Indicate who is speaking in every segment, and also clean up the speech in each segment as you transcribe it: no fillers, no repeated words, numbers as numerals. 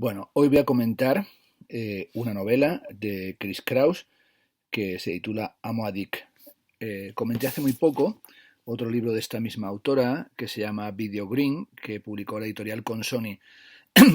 Speaker 1: Bueno, hoy voy a comentar una novela de Chris Kraus que se titula Amo a Dick. Comenté hace muy poco otro libro de esta misma autora que se llama Video Green, que publicó la editorial Consoni.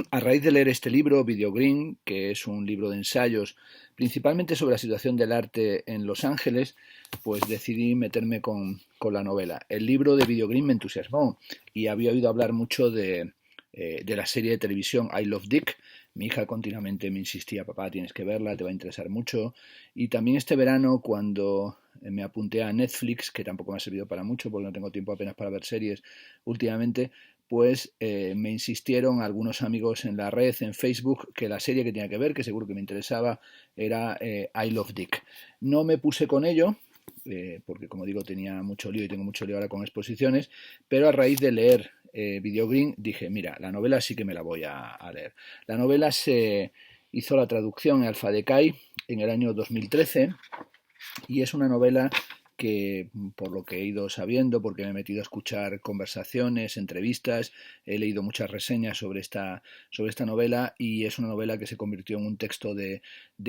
Speaker 1: A raíz de leer este libro, Video Green, que es un libro de ensayos principalmente sobre la situación del arte en Los Ángeles, pues decidí meterme con la novela. El libro de Video Green me entusiasmó y había oído hablar mucho de la serie de televisión I Love Dick. Mi hija continuamente me insistía: papá, tienes que verla, te va a interesar mucho. Y también este verano, cuando me apunté a Netflix, que tampoco me ha servido para mucho porque no tengo tiempo apenas para ver series últimamente, pues me insistieron algunos amigos en la red, en Facebook, que la serie que tenía que ver, que seguro que me interesaba, era I Love Dick. No me puse con ello, porque como digo tenía mucho lío y tengo mucho lío ahora con exposiciones, pero a raíz de leer Video Green dije: mira, la novela sí que me la voy a leer. La novela se hizo la traducción en Alfa Decay en el año 2013 y es una novela que, por lo que he ido sabiendo, porque me he metido a escuchar conversaciones, entrevistas, he leído muchas reseñas sobre esta novela, y es una novela que se convirtió en un texto de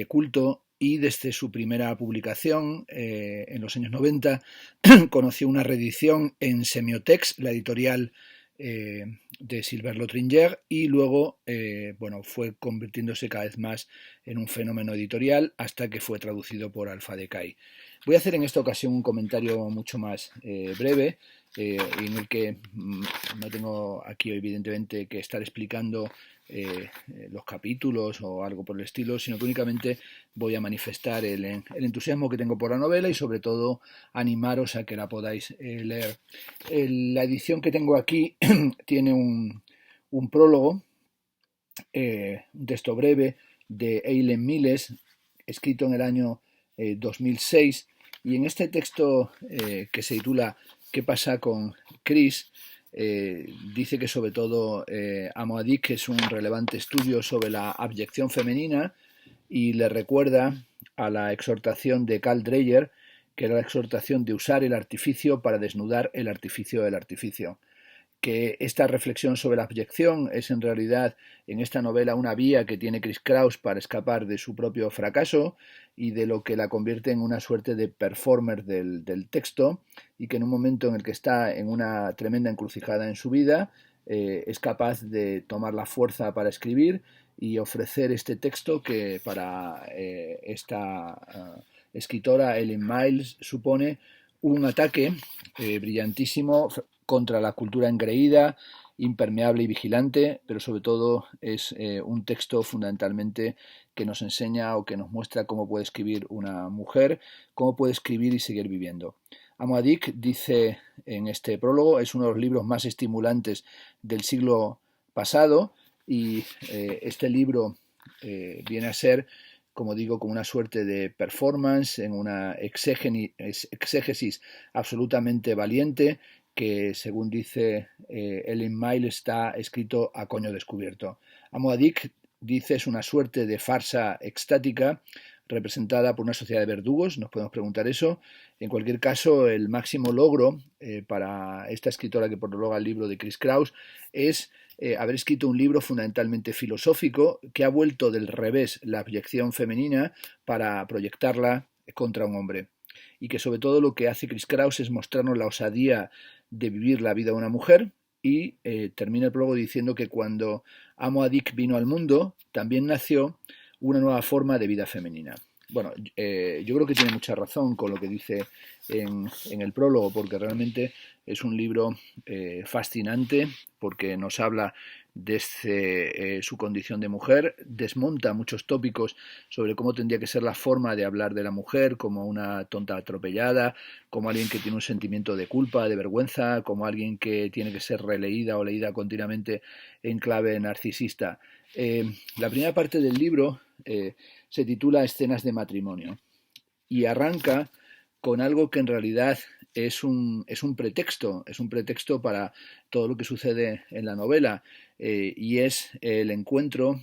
Speaker 1: culto, y desde su primera publicación en los años 90 conoció una reedición en Semiotext, la editorial de Sylvain Lotringer, y luego bueno, fue convirtiéndose cada vez más en un fenómeno editorial hasta que fue traducido por Alfa Decay. Voy a hacer en esta ocasión un comentario mucho más breve, en el que no tengo aquí evidentemente que estar explicando los capítulos o algo por el estilo, sino que únicamente voy a manifestar el entusiasmo que tengo por la novela y sobre todo animaros a que la podáis leer. La edición que tengo aquí tiene un prólogo, un texto breve de Eileen Miles, escrito en el año 2006, y en este texto que se titula ¿Qué pasa con Chris? Dice que sobre todo Amo a Dick es un relevante estudio sobre la abyección femenina, y le recuerda a la exhortación de Carl Dreyer, que era la exhortación de usar el artificio para desnudar el artificio del artificio. Que esta reflexión sobre la abyección es en realidad en esta novela una vía que tiene Chris Kraus para escapar de su propio fracaso y de lo que la convierte en una suerte de performer del texto, y que en un momento en el que está en una tremenda encrucijada en su vida es capaz de tomar la fuerza para escribir y ofrecer este texto que para esta escritora Ellen Miles supone un ataque brillantísimo contra la cultura engreída, impermeable y vigilante, pero sobre todo es un texto fundamentalmente que nos enseña o que nos muestra cómo puede escribir una mujer, cómo puede escribir y seguir viviendo. Amo a Dick, dice en este prólogo, es uno de los libros más estimulantes del siglo pasado, y este libro viene a ser, como digo, como una suerte de performance en una exégesis absolutamente valiente que, según dice Ellen Miles, está escrito a coño descubierto. Amo a Dick, dice, es una suerte de farsa extática representada por una sociedad de verdugos, nos podemos preguntar eso. En cualquier caso, el máximo logro para esta escritora que prologa el libro de Chris Kraus es haber escrito un libro fundamentalmente filosófico que ha vuelto del revés la abyección femenina para proyectarla contra un hombre, y que sobre todo lo que hace Chris Kraus es mostrarnos la osadía de vivir la vida de una mujer, y termina el prólogo diciendo que cuando Amo a Dick vino al mundo también nació una nueva forma de vida femenina. Bueno, yo creo que tiene mucha razón con lo que dice en el prólogo, porque realmente es un libro fascinante, porque nos habla desde su condición de mujer, desmonta muchos tópicos sobre cómo tendría que ser la forma de hablar de la mujer, como una tonta atropellada, como alguien que tiene un sentimiento de culpa, de vergüenza, como alguien que tiene que ser releída o leída continuamente en clave narcisista. La primera parte del libro se titula Escenas de matrimonio, y arranca con algo que en realidad es un pretexto para todo lo que sucede en la novela, y es el encuentro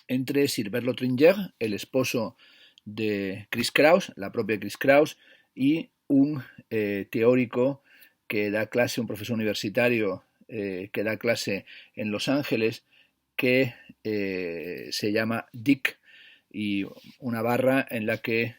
Speaker 1: entre Sylvain Lotringer, el esposo de Chris Kraus, la propia Chris Kraus, y un teórico que da clase, un profesor universitario que da clase en Los Ángeles, que se llama Dick, y una barra en la que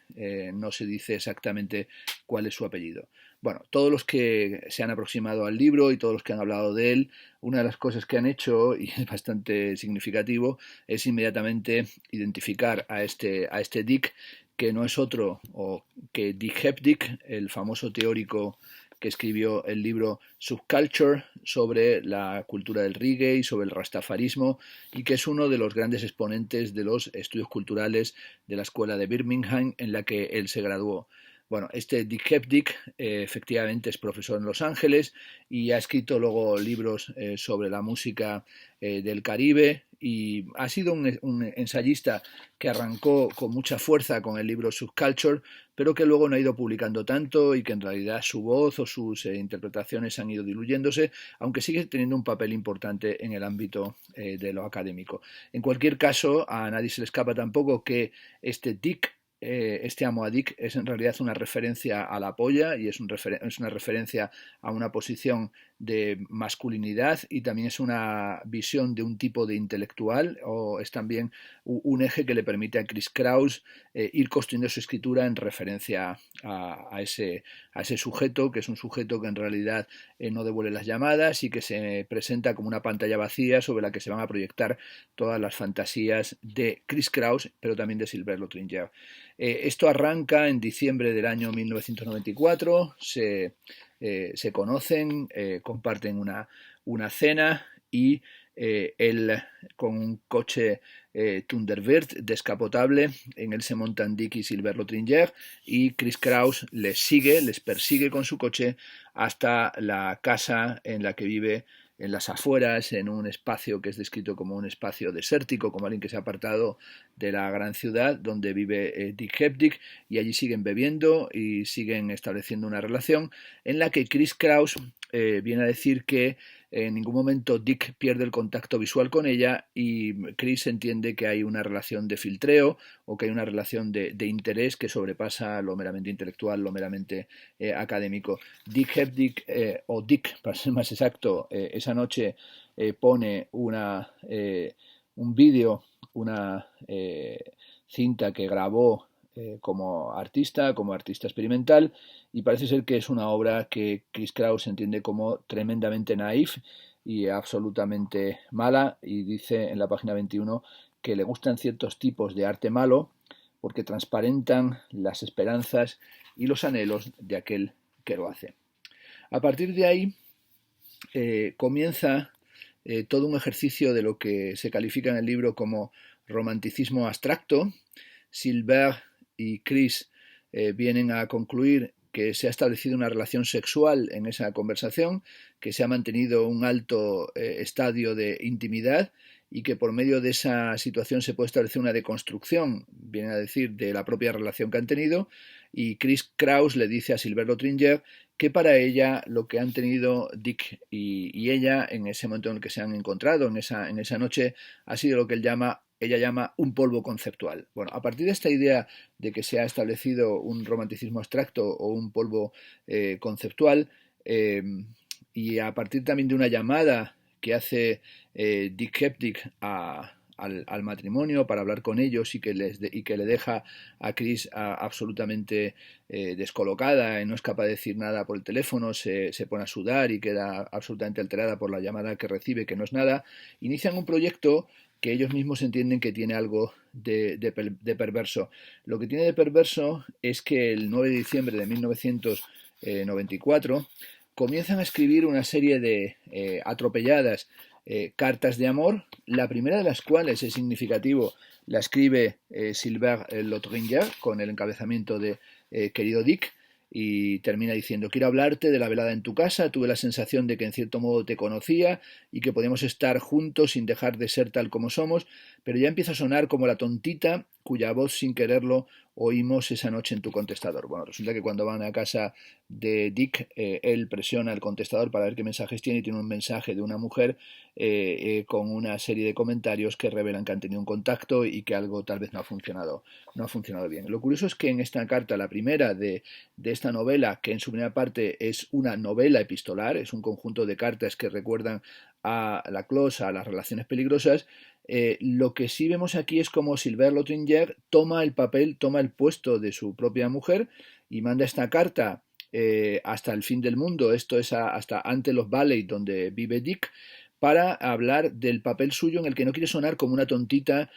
Speaker 1: no se dice exactamente cuál es su apellido. Bueno, todos los que se han aproximado al libro y todos los que han hablado de él, una de las cosas que han hecho, y es bastante significativo, es inmediatamente identificar a este Dick, que no es otro que Dick Hepdick, el famoso teórico que escribió el libro Subculture sobre la cultura del reggae y sobre el rastafarismo, y que es uno de los grandes exponentes de los estudios culturales de la escuela de Birmingham en la que él se graduó. Bueno, este Dick Hepdick efectivamente es profesor en Los Ángeles y ha escrito luego libros sobre la música del Caribe, y ha sido un ensayista que arrancó con mucha fuerza con el libro Subculture, pero que luego no ha ido publicando tanto y que en realidad su voz o sus interpretaciones han ido diluyéndose, aunque sigue teniendo un papel importante en el ámbito de lo académico. En cualquier caso, a nadie se le escapa tampoco que este Dick, este Amo a Dick, es en realidad una referencia a la polla, y es una referencia a una posición de masculinidad, y también es una visión de un tipo de intelectual, o es también un eje que le permite a Chris Kraus ir construyendo su escritura en referencia a ese sujeto, que es un sujeto que en realidad no devuelve las llamadas y que se presenta como una pantalla vacía sobre la que se van a proyectar todas las fantasías de Chris Kraus, pero también de Sylvain Lotringer. Esto arranca en diciembre del año 1994, se conocen, comparten una cena, y él con un coche Thunderbird descapotable, en él se montan Dick y Sylvain Lotringer, y Chris Kraus les persigue con su coche hasta la casa en la que vive en las afueras, en un espacio que es descrito como un espacio desértico, como alguien que se ha apartado de la gran ciudad, donde vive Dick Hepdick, y allí siguen bebiendo y siguen estableciendo una relación en la que Chris Kraus viene a decir que en ningún momento Dick pierde el contacto visual con ella, y Chris entiende que hay una relación de filtreo, o que hay una relación de interés que sobrepasa lo meramente intelectual, lo meramente académico. Dick Hepdick, o Dick para ser más exacto, esa noche pone un vídeo, una cinta que grabó como artista experimental, y parece ser que es una obra que Chris Kraus entiende como tremendamente naif y absolutamente mala, y dice en la página 21 que le gustan ciertos tipos de arte malo porque transparentan las esperanzas y los anhelos de aquel que lo hace. A partir de ahí comienza todo un ejercicio de lo que se califica en el libro como romanticismo abstracto. Sylvain y Chris vienen a concluir que se ha establecido una relación sexual en esa conversación, que se ha mantenido un alto estadio de intimidad, y que por medio de esa situación se puede establecer una deconstrucción, viene a decir, de la propia relación que han tenido, y Chris Kraus le dice a Sylvain Lotringer que para ella lo que han tenido Dick y ella en ese momento en el que se han encontrado, en esa noche, ha sido lo que ella llama un polvo conceptual. Bueno, a partir de esta idea de que se ha establecido un romanticismo abstracto o un polvo conceptual, y a partir también de una llamada que hace Dick Hepdick al matrimonio para hablar con ellos, y que le deja a Chris absolutamente descolocada, y no es capaz de decir nada por el teléfono, se pone a sudar y queda absolutamente alterada por la llamada que recibe, que no es nada. Inician un proyecto que ellos mismos entienden que tiene algo de perverso. Lo que tiene de perverso es que el 9 de diciembre de 1994 comienzan a escribir una serie de atropelladas cartas de amor, la primera de las cuales es significativo, la escribe Sylvain Lotringer con el encabezamiento de querido Dick, y termina diciendo: quiero hablarte de la velada en tu casa, tuve la sensación de que en cierto modo te conocía y que podíamos estar juntos sin dejar de ser tal como somos, pero ya empieza a sonar como la tontita cuya voz sin quererlo oímos esa noche en tu contestador. Bueno, resulta que cuando van a casa de Dick, él presiona el contestador para ver qué mensajes tiene y tiene un mensaje de una mujer con una serie de comentarios que revelan que han tenido un contacto y que algo tal vez no ha funcionado bien. Lo curioso es que en esta carta, la primera de esta novela, que en su primera parte es una novela epistolar, es un conjunto de cartas que recuerdan a la closa, a las relaciones peligrosas, lo que sí vemos aquí es como Sylvain Lothinger toma el papel, toma el puesto de su propia mujer y manda esta carta hasta el fin del mundo, esto es hasta ante los Valley, donde vive Dick, para hablar del papel suyo en el que no quiere sonar como una tontita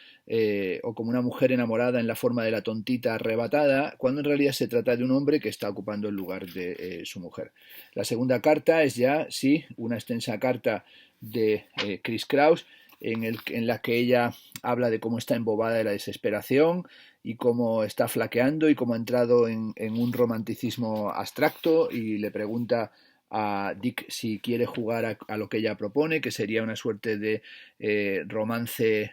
Speaker 1: o como una mujer enamorada en la forma de la tontita arrebatada, cuando en realidad se trata de un hombre que está ocupando el lugar de su mujer. La segunda carta es ya, sí, una extensa carta de Chris Kraus, en la que ella habla de cómo está embobada de la desesperación y cómo está flaqueando y cómo ha entrado en un romanticismo abstracto, y le pregunta a Dick si quiere jugar a lo que ella propone, que sería una suerte de romance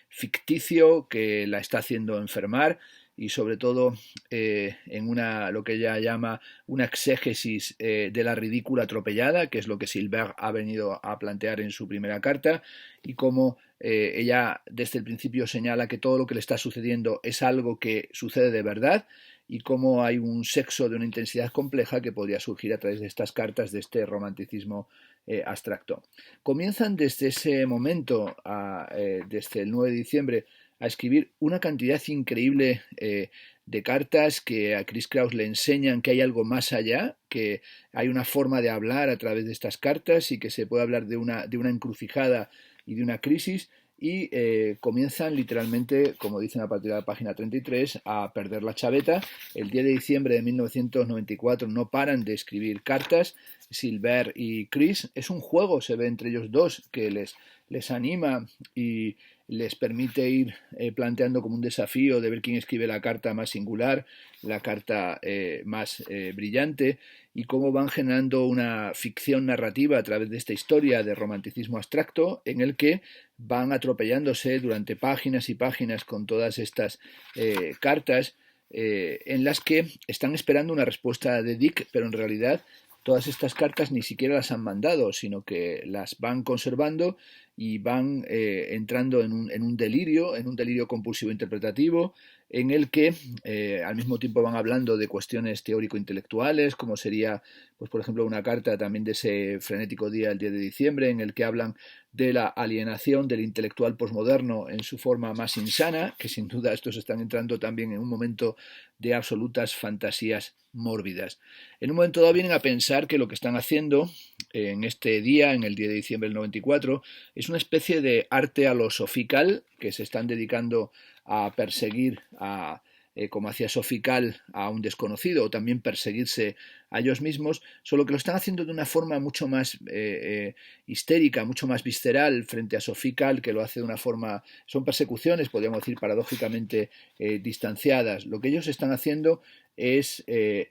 Speaker 1: ficticio que la está haciendo enfermar, y sobre todo en lo que ella llama una exégesis de la ridícula atropellada, que es lo que Silberg ha venido a plantear en su primera carta, y cómo ella desde el principio señala que todo lo que le está sucediendo es algo que sucede de verdad, y cómo hay un sexo de una intensidad compleja que podría surgir a través de estas cartas, de este romanticismo abstracto. Comienzan desde ese momento, desde el 9 de diciembre, a escribir una cantidad increíble de cartas que a Chris Kraus le enseñan que hay algo más allá, que hay una forma de hablar a través de estas cartas y que se puede hablar de una encrucijada y de una crisis, y comienzan literalmente, como dicen a partir de la página 33, a perder la chaveta. El 10 de diciembre de 1994 no paran de escribir cartas, Silberg y Chris. Es un juego, se ve entre ellos dos, que les anima y les permite ir planteando como un desafío de ver quién escribe la carta más singular, la carta más brillante, y cómo van generando una ficción narrativa a través de esta historia de romanticismo abstracto, en el que van atropellándose durante páginas y páginas con todas estas cartas en las que están esperando una respuesta de Dick, pero en realidad todas estas cartas ni siquiera las han mandado, sino que las van conservando y van entrando en un delirio compulsivo interpretativo, en el que al mismo tiempo van hablando de cuestiones teórico-intelectuales, como sería, pues por ejemplo, una carta también de ese frenético día, el 10 de diciembre, en el que hablan de la alienación del intelectual posmoderno en su forma más insana, que sin duda estos están entrando también en un momento de absolutas fantasías mórbidas. En un momento dado vienen a pensar que lo que están haciendo en este día, en el 10 de diciembre del 94, es una especie de arte alosofical, que se están dedicando a perseguir como hacía Sofical a un desconocido, o también perseguirse a ellos mismos, solo que lo están haciendo de una forma mucho más histérica, mucho más visceral frente a Sofical, que lo hace de una forma, son persecuciones, podríamos decir, paradójicamente distanciadas. Lo que ellos están haciendo es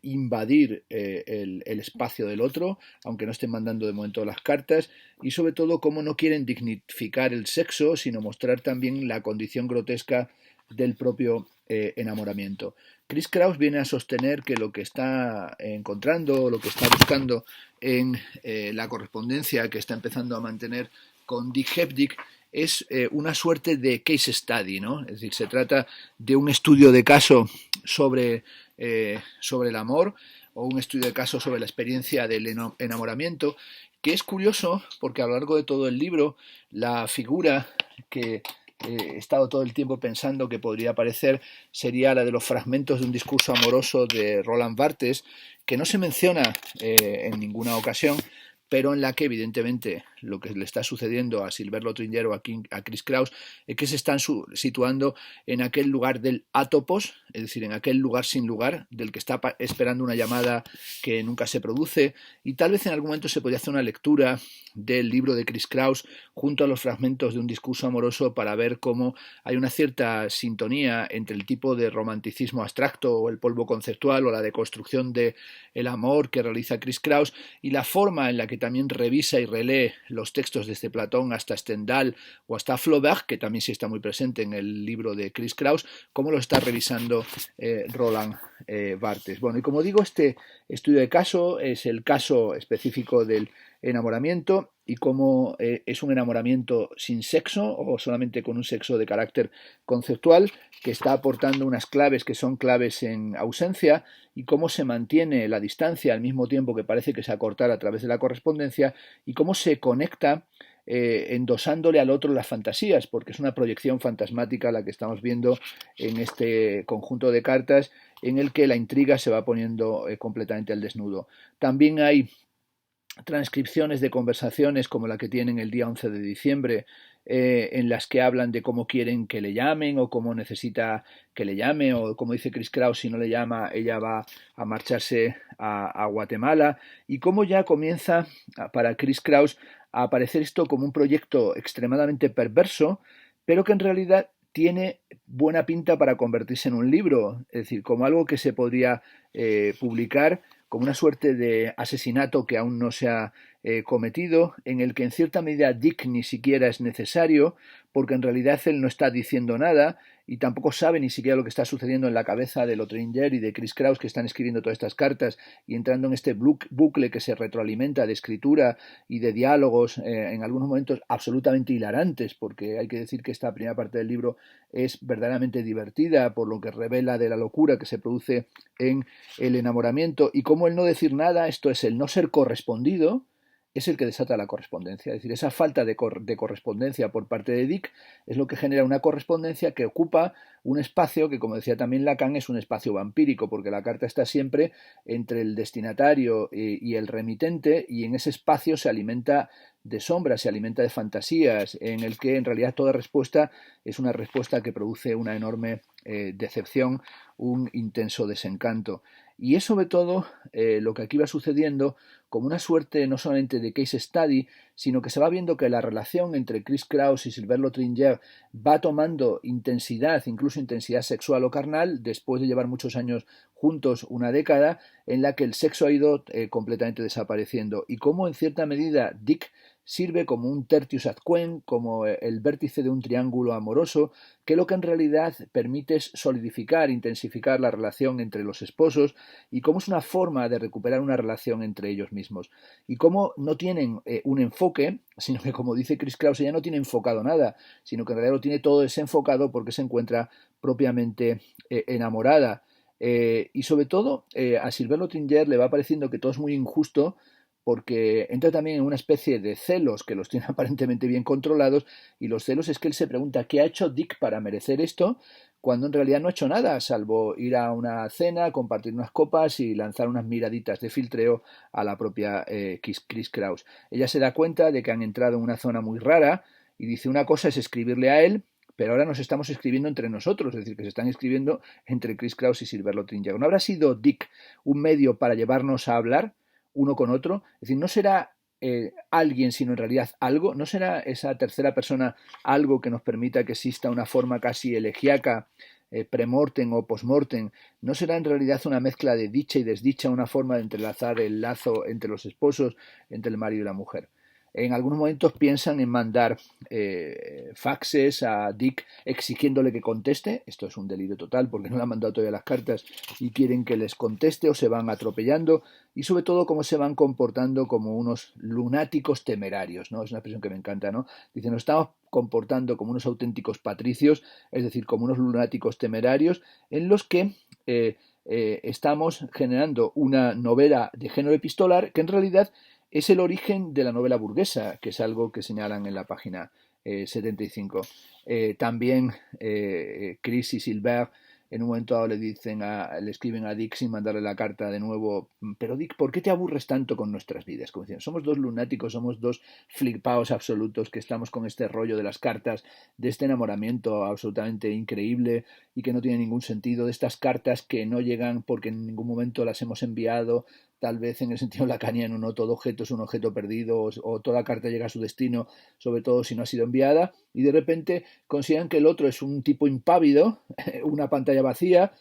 Speaker 1: invadir el espacio del otro, aunque no estén mandando de momento las cartas, y sobre todo cómo no quieren dignificar el sexo, sino mostrar también la condición grotesca del propio enamoramiento. Chris Kraus viene a sostener que lo que está encontrando, lo que está buscando en la correspondencia que está empezando a mantener con Dick Hepdick es una suerte de case study, ¿no? Es decir, se trata de un estudio de caso sobre el amor, o un estudio de caso sobre la experiencia del enamoramiento, que es curioso porque a lo largo de todo el libro la figura que he estado todo el tiempo pensando que podría aparecer sería la de los fragmentos de un discurso amoroso de Roland Barthes, que no se menciona en ninguna ocasión, pero en la que evidentemente lo que le está sucediendo a Sylvain Lothinger o a Chris Kraus es que se están situando en aquel lugar del átopos, es decir, en aquel lugar sin lugar, del que está esperando una llamada que nunca se produce, y tal vez en algún momento se podría hacer una lectura del libro de Chris Kraus junto a los fragmentos de un discurso amoroso para ver cómo hay una cierta sintonía entre el tipo de romanticismo abstracto o el polvo conceptual o la deconstrucción del amor que realiza Chris Kraus y la forma en la que también revisa y relee los textos desde Platón hasta Stendhal o hasta Flaubert, que también sí está muy presente en el libro de Chris Kraus, cómo lo está revisando Roland Barthes. Bueno, y como digo, este estudio de caso es el caso específico del enamoramiento y cómo es un enamoramiento sin sexo o solamente con un sexo de carácter conceptual, que está aportando unas claves que son claves en ausencia, y cómo se mantiene la distancia al mismo tiempo que parece que se acortará a través de la correspondencia, y cómo se conecta endosándole al otro las fantasías, porque es una proyección fantasmática la que estamos viendo en este conjunto de cartas en el que la intriga se va poniendo completamente al desnudo. También hay transcripciones de conversaciones como la que tienen el día 11 de diciembre, en las que hablan de cómo quieren que le llamen o cómo necesita que le llame, o como dice Chris Kraus, si no le llama ella va a marcharse a Guatemala, y cómo ya comienza para Chris Kraus a aparecer esto como un proyecto extremadamente perverso, pero que en realidad tiene buena pinta para convertirse en un libro, es decir, como algo que se podría publicar como una suerte de asesinato que aún no se ha cometido, en el que en cierta medida Dick ni siquiera es necesario, porque en realidad él no está diciendo nada y tampoco sabe ni siquiera lo que está sucediendo en la cabeza de Lotringer y de Chris Kraus, que están escribiendo todas estas cartas y entrando en este bucle que se retroalimenta de escritura y de diálogos en algunos momentos absolutamente hilarantes, porque hay que decir que esta primera parte del libro es verdaderamente divertida por lo que revela de la locura que se produce en el enamoramiento, y cómo el no decir nada, esto es el no ser correspondido, es el que desata la correspondencia. Es decir, esa falta de correspondencia por parte de Dick es lo que genera una correspondencia que ocupa un espacio que, como decía también Lacan, es un espacio vampírico, porque la carta está siempre entre el destinatario y el remitente, y en ese espacio se alimenta de sombras, se alimenta de fantasías, en el que en realidad toda respuesta es una respuesta que produce una enorme decepción, un intenso desencanto. Y es sobre todo lo que aquí va sucediendo como una suerte no solamente de case study, sino que se va viendo que la relación entre Chris Kraus y Sylvain Lotringer va tomando intensidad, incluso intensidad sexual o carnal, después de llevar muchos años juntos, una década, en la que el sexo ha ido completamente desapareciendo, y cómo en cierta medida Dick sirve como un tertius ad quem, como el vértice de un triángulo amoroso, que lo que en realidad permite es solidificar, intensificar la relación entre los esposos, y cómo es una forma de recuperar una relación entre ellos mismos. Y cómo no tienen un enfoque, sino que, como dice Chris Kraus, ella no tiene enfocado nada, sino que en realidad lo tiene todo desenfocado porque se encuentra propiamente enamorada. Y sobre todo a Sylvain Lotringer le va pareciendo que todo es muy injusto, porque entra también en una especie de celos que los tiene aparentemente bien controlados, y los celos es que él se pregunta qué ha hecho Dick para merecer esto, cuando en realidad no ha hecho nada, salvo ir a una cena, compartir unas copas y lanzar unas miraditas de filtreo a la propia Chris Kraus. Ella se da cuenta de que han entrado en una zona muy rara y dice, una cosa es escribirle a él, pero ahora nos estamos escribiendo entre nosotros, es decir, que se están escribiendo entre Chris Kraus y Sylvain Lotringer. ¿No habrá sido Dick un medio para llevarnos a hablar uno con otro? Es decir, no será alguien, sino en realidad algo. ¿No será esa tercera persona algo que nos permita que exista una forma casi elegíaca, premortem o postmortem? ¿No será en realidad una mezcla de dicha y desdicha, una forma de entrelazar el lazo entre los esposos, entre el marido y la mujer? En algunos momentos piensan en mandar faxes a Dick exigiéndole que conteste. Esto es un delirio total porque no le han mandado todavía las cartas y quieren que les conteste, o se van atropellando, y sobre todo cómo se van comportando como unos lunáticos temerarios, ¿no? Es una expresión que me encanta, ¿no? Dicen, nos estamos comportando como unos auténticos patricios, es decir, como unos lunáticos temerarios, en los que estamos generando una novela de género epistolar que en realidad es el origen de la novela burguesa, que es algo que señalan en la página 75. También Chris y Sylvain en un momento dado le escriben a Dick sin mandarle la carta de nuevo, pero Dick, ¿por qué te aburres tanto con nuestras vidas? Como dicen, somos dos lunáticos, somos dos flipaos absolutos que estamos con este rollo de las cartas, de este enamoramiento absolutamente increíble y que no tiene ningún sentido, de estas cartas que no llegan porque en ningún momento las hemos enviado, tal vez en el sentido lacaniano, no todo objeto es un objeto perdido, o toda carta llega a su destino, sobre todo si no ha sido enviada, y de repente consideran que el otro es un tipo impávido, una pantalla vacía,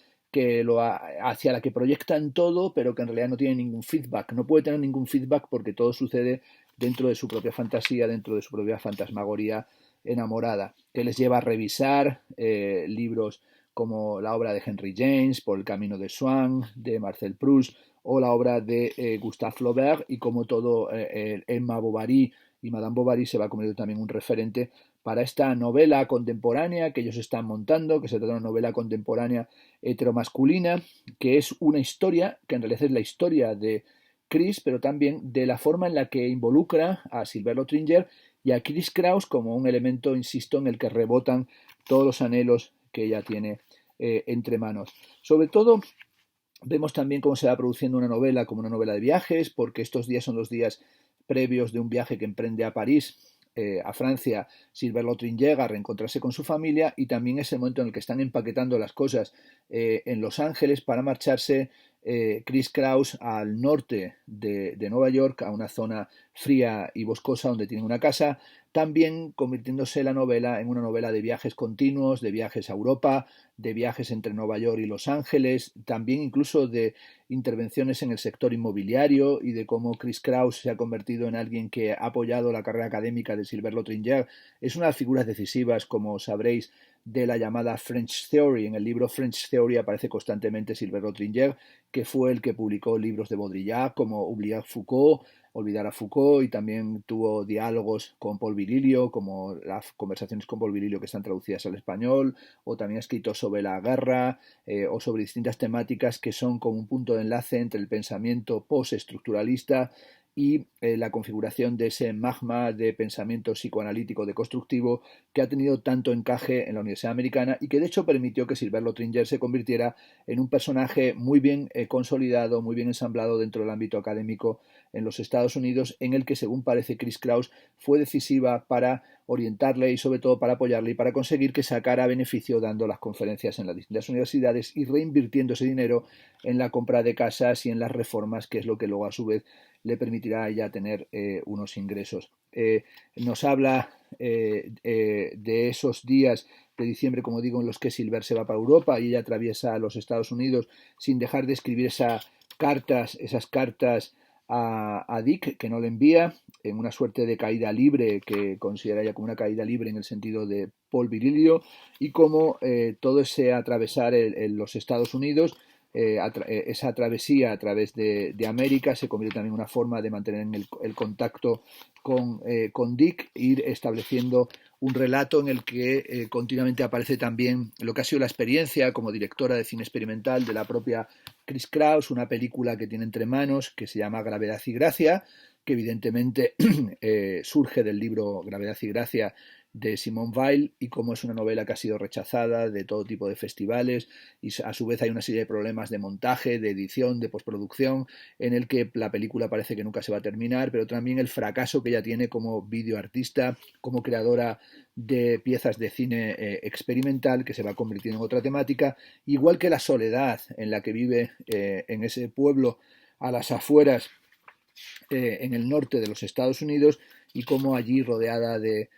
Speaker 1: hacia la que proyectan todo, pero que en realidad no tiene ningún feedback, no puede tener ningún feedback porque todo sucede dentro de su propia fantasía, dentro de su propia fantasmagoría enamorada, que les lleva a revisar libros como la obra de Henry James, Por el camino de Swann, de Marcel Proust, o la obra de Gustave Flaubert, y como todo Emma Bovary y Madame Bovary se va a convertir también un referente para esta novela contemporánea que ellos están montando, que se trata de una novela contemporánea heteromasculina, que es una historia, que en realidad es la historia de Chris, pero también de la forma en la que involucra a Sylvain Lotringer y a Chris Kraus como un elemento, insisto, en el que rebotan todos los anhelos que ella tiene entre manos. Sobre todo, vemos también cómo se va produciendo una novela como una novela de viajes, porque estos días son los días previos de un viaje que emprende a París, a Francia, Sylvain Lotringer, a reencontrarse con su familia, y también es el momento en el que están empaquetando las cosas en Los Ángeles para marcharse Chris Kraus al norte de Nueva York, a una zona fría y boscosa donde tienen una casa, también convirtiéndose la novela en una novela de viajes continuos, de viajes a Europa, de viajes entre Nueva York y Los Ángeles, también incluso de intervenciones en el sector inmobiliario y de cómo Chris Kraus se ha convertido en alguien que ha apoyado la carrera académica de Sylvain Lotringer. Es una de las figuras decisivas, como sabréis, de la llamada French Theory. En el libro French Theory aparece constantemente Sylvain Lotringer, que fue el que publicó libros de Baudrillard como Oubliar Foucault, Olvidar a Foucault, y también tuvo diálogos con Paul Virilio, como las conversaciones con Paul Virilio que están traducidas al español, o también ha escrito sobre la guerra o sobre distintas temáticas que son como un punto de enlace entre el pensamiento postestructuralista y la configuración de ese magma de pensamiento psicoanalítico deconstructivo que ha tenido tanto encaje en la Universidad Americana y que de hecho permitió que Sylvain Lotringer se convirtiera en un personaje muy bien consolidado, muy bien ensamblado dentro del ámbito académico en los Estados Unidos, en el que, según parece, Chris Kraus fue decisiva para orientarle y sobre todo para apoyarle y para conseguir que sacara beneficio dando las conferencias en las distintas universidades y reinvirtiendo ese dinero en la compra de casas y en las reformas, que es lo que luego a su vez le permitirá a ella tener unos ingresos. Nos habla de esos días de diciembre, como digo, en los que Silver se va para Europa y ella atraviesa los Estados Unidos sin dejar de escribir esas cartas a Dick, que no le envía, en una suerte de caída libre, que considera ella como una caída libre en el sentido de Paul Virilio, y cómo todo ese atravesar los Estados Unidos, esa travesía a través de América se convierte también en una forma de mantener el contacto con Dick, ir estableciendo un relato en el que continuamente aparece también lo que ha sido la experiencia como directora de cine experimental de la propia Chris Kraus, una película que tiene entre manos que se llama Gravedad y Gracia, que evidentemente surge del libro Gravedad y Gracia de Simone Weil, y como es una novela que ha sido rechazada de todo tipo de festivales y a su vez hay una serie de problemas de montaje, de edición, de postproducción, en el que la película parece que nunca se va a terminar, pero también el fracaso que ella tiene como videoartista, como creadora de piezas de cine experimental, que se va convirtiendo en otra temática, igual que la soledad en la que vive en ese pueblo a las afueras en el norte de los Estados Unidos, y como allí rodeada de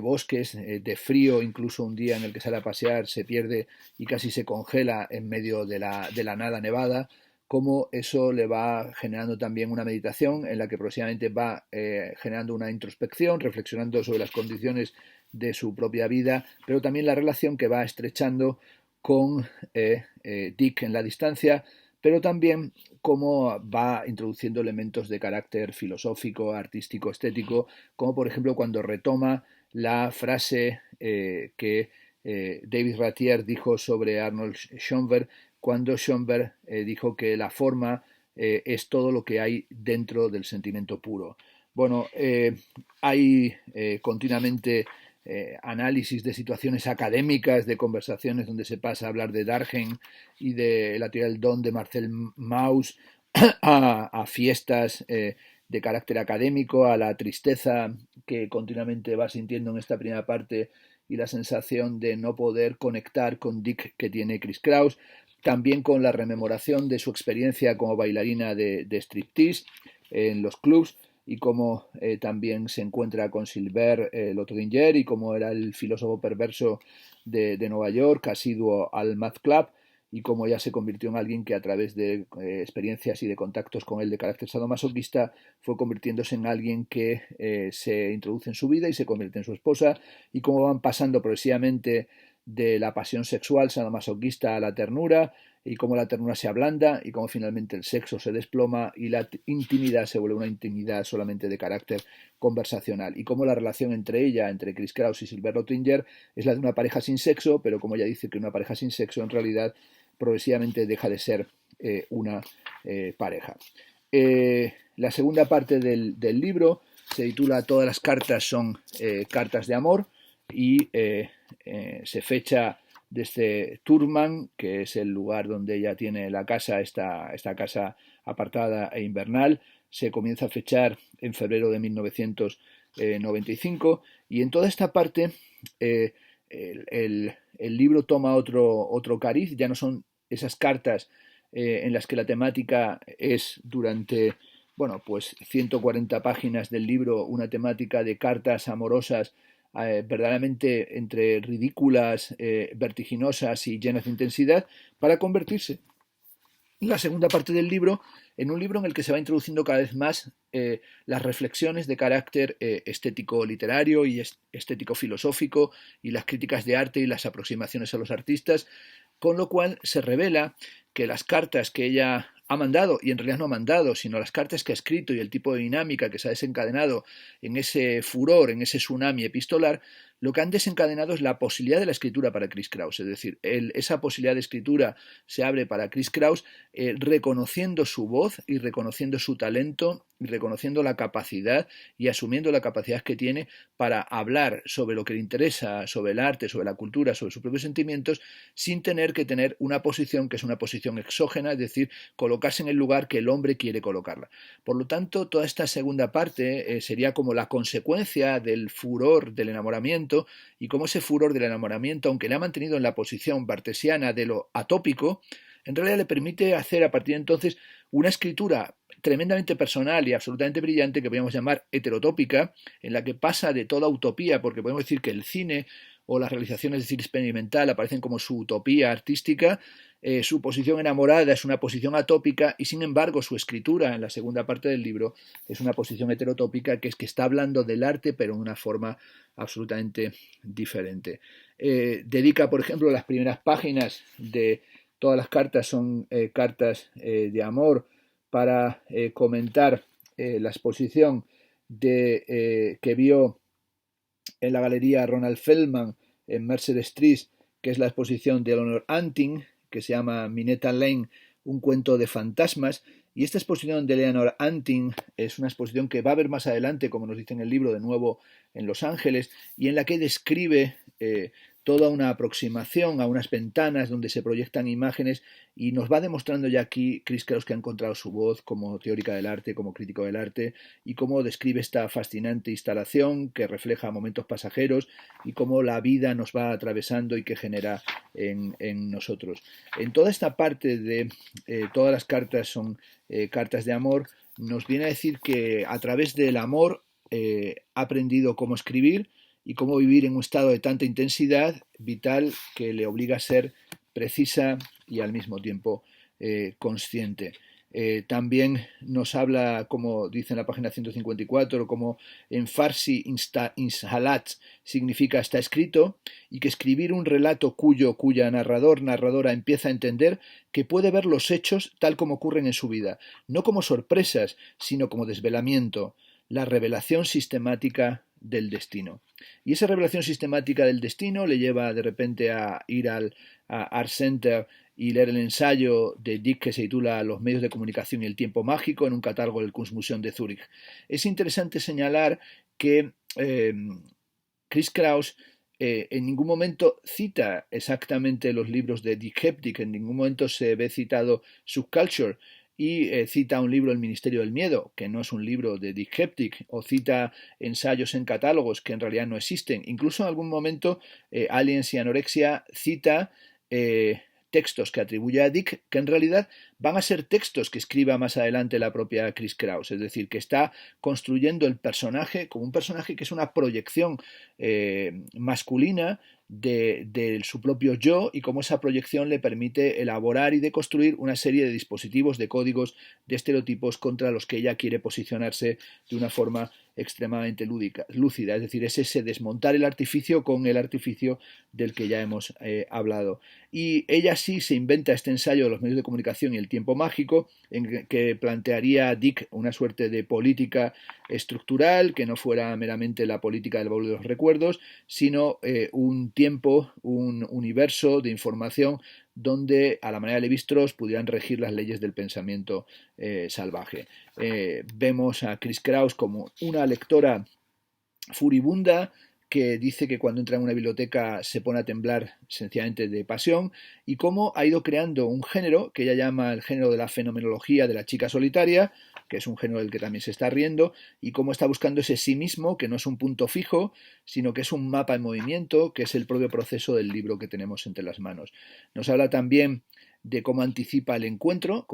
Speaker 1: bosques, de frío, incluso un día en el que sale a pasear se pierde y casi se congela en medio de la nada nevada, cómo eso le va generando también una meditación en la que progresivamente va generando una introspección, reflexionando sobre las condiciones de su propia vida, pero también la relación que va estrechando con Dick en la distancia, pero también cómo va introduciendo elementos de carácter filosófico, artístico, estético, como por ejemplo cuando retoma la frase que David Ratier dijo sobre Arnold Schoenberg, cuando Schoenberg dijo que la forma es todo lo que hay dentro del sentimiento puro. Bueno, hay continuamente análisis de situaciones académicas, de conversaciones donde se pasa a hablar de Durkheim y de la teoría del don de Marcel Mauss, a fiestas de carácter académico, a la tristeza que continuamente va sintiendo en esta primera parte y la sensación de no poder conectar con Dick que tiene Chris Kraus, también con la rememoración de su experiencia como bailarina de striptease en los clubs, y cómo también se encuentra con Sylvain Lotringer y cómo era el filósofo perverso de Nueva York, asiduo al Math Club, y cómo ella se convirtió en alguien que a través de experiencias y de contactos con él de carácter sadomasoquista fue convirtiéndose en alguien que se introduce en su vida y se convierte en su esposa, y cómo van pasando progresivamente de la pasión sexual sadomasoquista a la ternura, y cómo la ternura se ablanda y cómo finalmente el sexo se desploma y la intimidad se vuelve una intimidad solamente de carácter conversacional, y cómo la relación entre ella, entre Chris Kraus y Silver Rottinger, es la de una pareja sin sexo, pero como ella dice que una pareja sin sexo en realidad progresivamente deja de ser una pareja. La segunda parte del libro se titula Todas las cartas son cartas de amor, y se fecha desde Turman, que es el lugar donde ella tiene la casa, esta casa apartada e invernal. Se comienza a fechar en febrero de 1995, y en toda esta parte el libro toma otro cariz. Ya no son esas cartas en las que la temática es durante, bueno, pues 140 páginas del libro una temática de cartas amorosas verdaderamente entre ridículas, vertiginosas y llenas de intensidad, para convertirse la segunda parte del libro en un libro en el que se va introduciendo cada vez más las reflexiones de carácter estético literario y estético filosófico, y las críticas de arte y las aproximaciones a los artistas, con lo cual se revela que las cartas que ella ha mandado, y en realidad no ha mandado, sino las cartas que ha escrito y el tipo de dinámica que se ha desencadenado en ese furor, en ese tsunami epistolar, lo que han desencadenado es la posibilidad de la escritura para Chris Kraus. Es decir, esa posibilidad de escritura se abre para Chris Kraus reconociendo su voz y reconociendo su talento y reconociendo la capacidad y asumiendo la capacidad que tiene para hablar sobre lo que le interesa, sobre el arte, sobre la cultura, sobre sus propios sentimientos, sin tener que tener una posición que es una posición exógena, es decir, colocarse en el lugar que el hombre quiere colocarla. Por lo tanto, toda esta segunda parte sería como la consecuencia del furor del enamoramiento, y cómo ese furor del enamoramiento, aunque le ha mantenido en la posición bartesiana de lo atópico, en realidad le permite hacer a partir de entonces una escritura tremendamente personal y absolutamente brillante, que podríamos llamar heterotópica, en la que pasa de toda utopía, porque podemos decir que el cine o las realizaciones de cine experimental aparecen como su utopía artística. Su posición enamorada es una posición atópica, y sin embargo su escritura en la segunda parte del libro es una posición heterotópica, que es que está hablando del arte pero en una forma absolutamente diferente. Dedica, por ejemplo, las primeras páginas de todas las cartas son cartas de amor, para comentar la exposición que vio en la galería Ronald Feldman en Mercer Street, que es la exposición de Eleanor Anting, que se llama Minetta Lane, un cuento de fantasmas. Y esta exposición de Eleanor Anting es una exposición que va a ver más adelante, como nos dice en el libro, de nuevo en Los Ángeles, y en la que describe toda una aproximación a unas ventanas donde se proyectan imágenes, y nos va demostrando ya aquí Chris Kraus que ha encontrado su voz como teórica del arte, como crítico del arte, y cómo describe esta fascinante instalación que refleja momentos pasajeros y cómo la vida nos va atravesando y que genera en nosotros. En toda esta parte de todas las cartas son cartas de amor, nos viene a decir que a través del amor ha aprendido cómo escribir y cómo vivir en un estado de tanta intensidad vital que le obliga a ser precisa y al mismo tiempo consciente. También nos habla, como dice en la página 154, como en Farsi Inshalat significa está escrito, y que escribir un relato cuya narradora empieza a entender que puede ver los hechos tal como ocurren en su vida, no como sorpresas, sino como desvelamiento, la revelación sistemática del destino. Y esa revelación sistemática del destino le lleva de repente a ir a Art Center y leer el ensayo de Dick que se titula Los medios de comunicación y el tiempo mágico, en un catálogo del Kunstmuseum de Zúrich. Es interesante señalar que Chris Kraus en ningún momento cita exactamente los libros de Dick Heptic, en ningún momento se ve citado Subculture, y cita un libro, El Ministerio del Miedo, que no es un libro de Dick Heptic, o cita ensayos en catálogos que en realidad no existen. Incluso en algún momento Aliens y Anorexia cita textos que atribuye a Dick, que en realidad van a ser textos que escriba más adelante la propia Chris Kraus, es decir, que está construyendo el personaje como un personaje que es una proyección masculina de su propio yo y cómo esa proyección le permite elaborar y deconstruir una serie de dispositivos, de códigos, de estereotipos contra los que ella quiere posicionarse de una forma extremadamente lúcida, es decir, es ese desmontar el artificio con el artificio del que ya hemos hablado. Y ella sí se inventa este ensayo de los medios de comunicación y el tiempo mágico, en que plantearía a Dick una suerte de política estructural, que no fuera meramente la política del baúl de los recuerdos, sino un tiempo, un universo de información donde a la manera de Levi-Strauss pudieran regir las leyes del pensamiento salvaje. Vemos a Chris Kraus como una lectora furibunda que dice que cuando entra en una biblioteca se pone a temblar sencillamente de pasión, y cómo ha ido creando un género que ella llama el género de la fenomenología de la chica solitaria, que es un género del que también se está riendo, y cómo está buscando ese sí mismo, que no es un punto fijo, sino que es un mapa en movimiento, que es el propio proceso del libro que tenemos entre las manos. Nos habla también de cómo anticipa el encuentro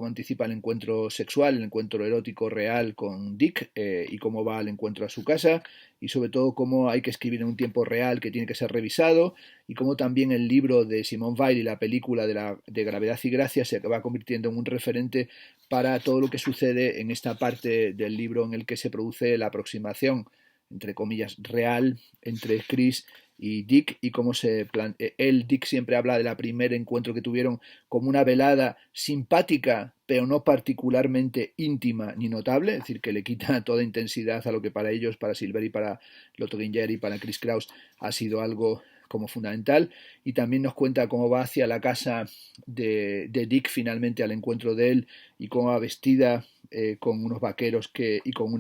Speaker 1: sexual, el encuentro erótico real con Dick, y cómo va al encuentro a su casa, y sobre todo cómo hay que escribir en un tiempo real que tiene que ser revisado, y cómo también el libro de Simone Weil y la película de Gravedad y Gracia se va convirtiendo en un referente para todo lo que sucede en esta parte del libro en el que se produce la aproximación, entre comillas, real entre Chris y Dick, y cómo Dick siempre habla del primer encuentro que tuvieron como una velada simpática, pero no particularmente íntima ni notable, es decir, que le quita toda intensidad a lo que para ellos, para Silver y para Lotte Ginger y para Chris Kraus, ha sido algo como fundamental. Y también nos cuenta cómo va hacia la casa de Dick finalmente al encuentro de él, y cómo va vestida con unos vaqueros y con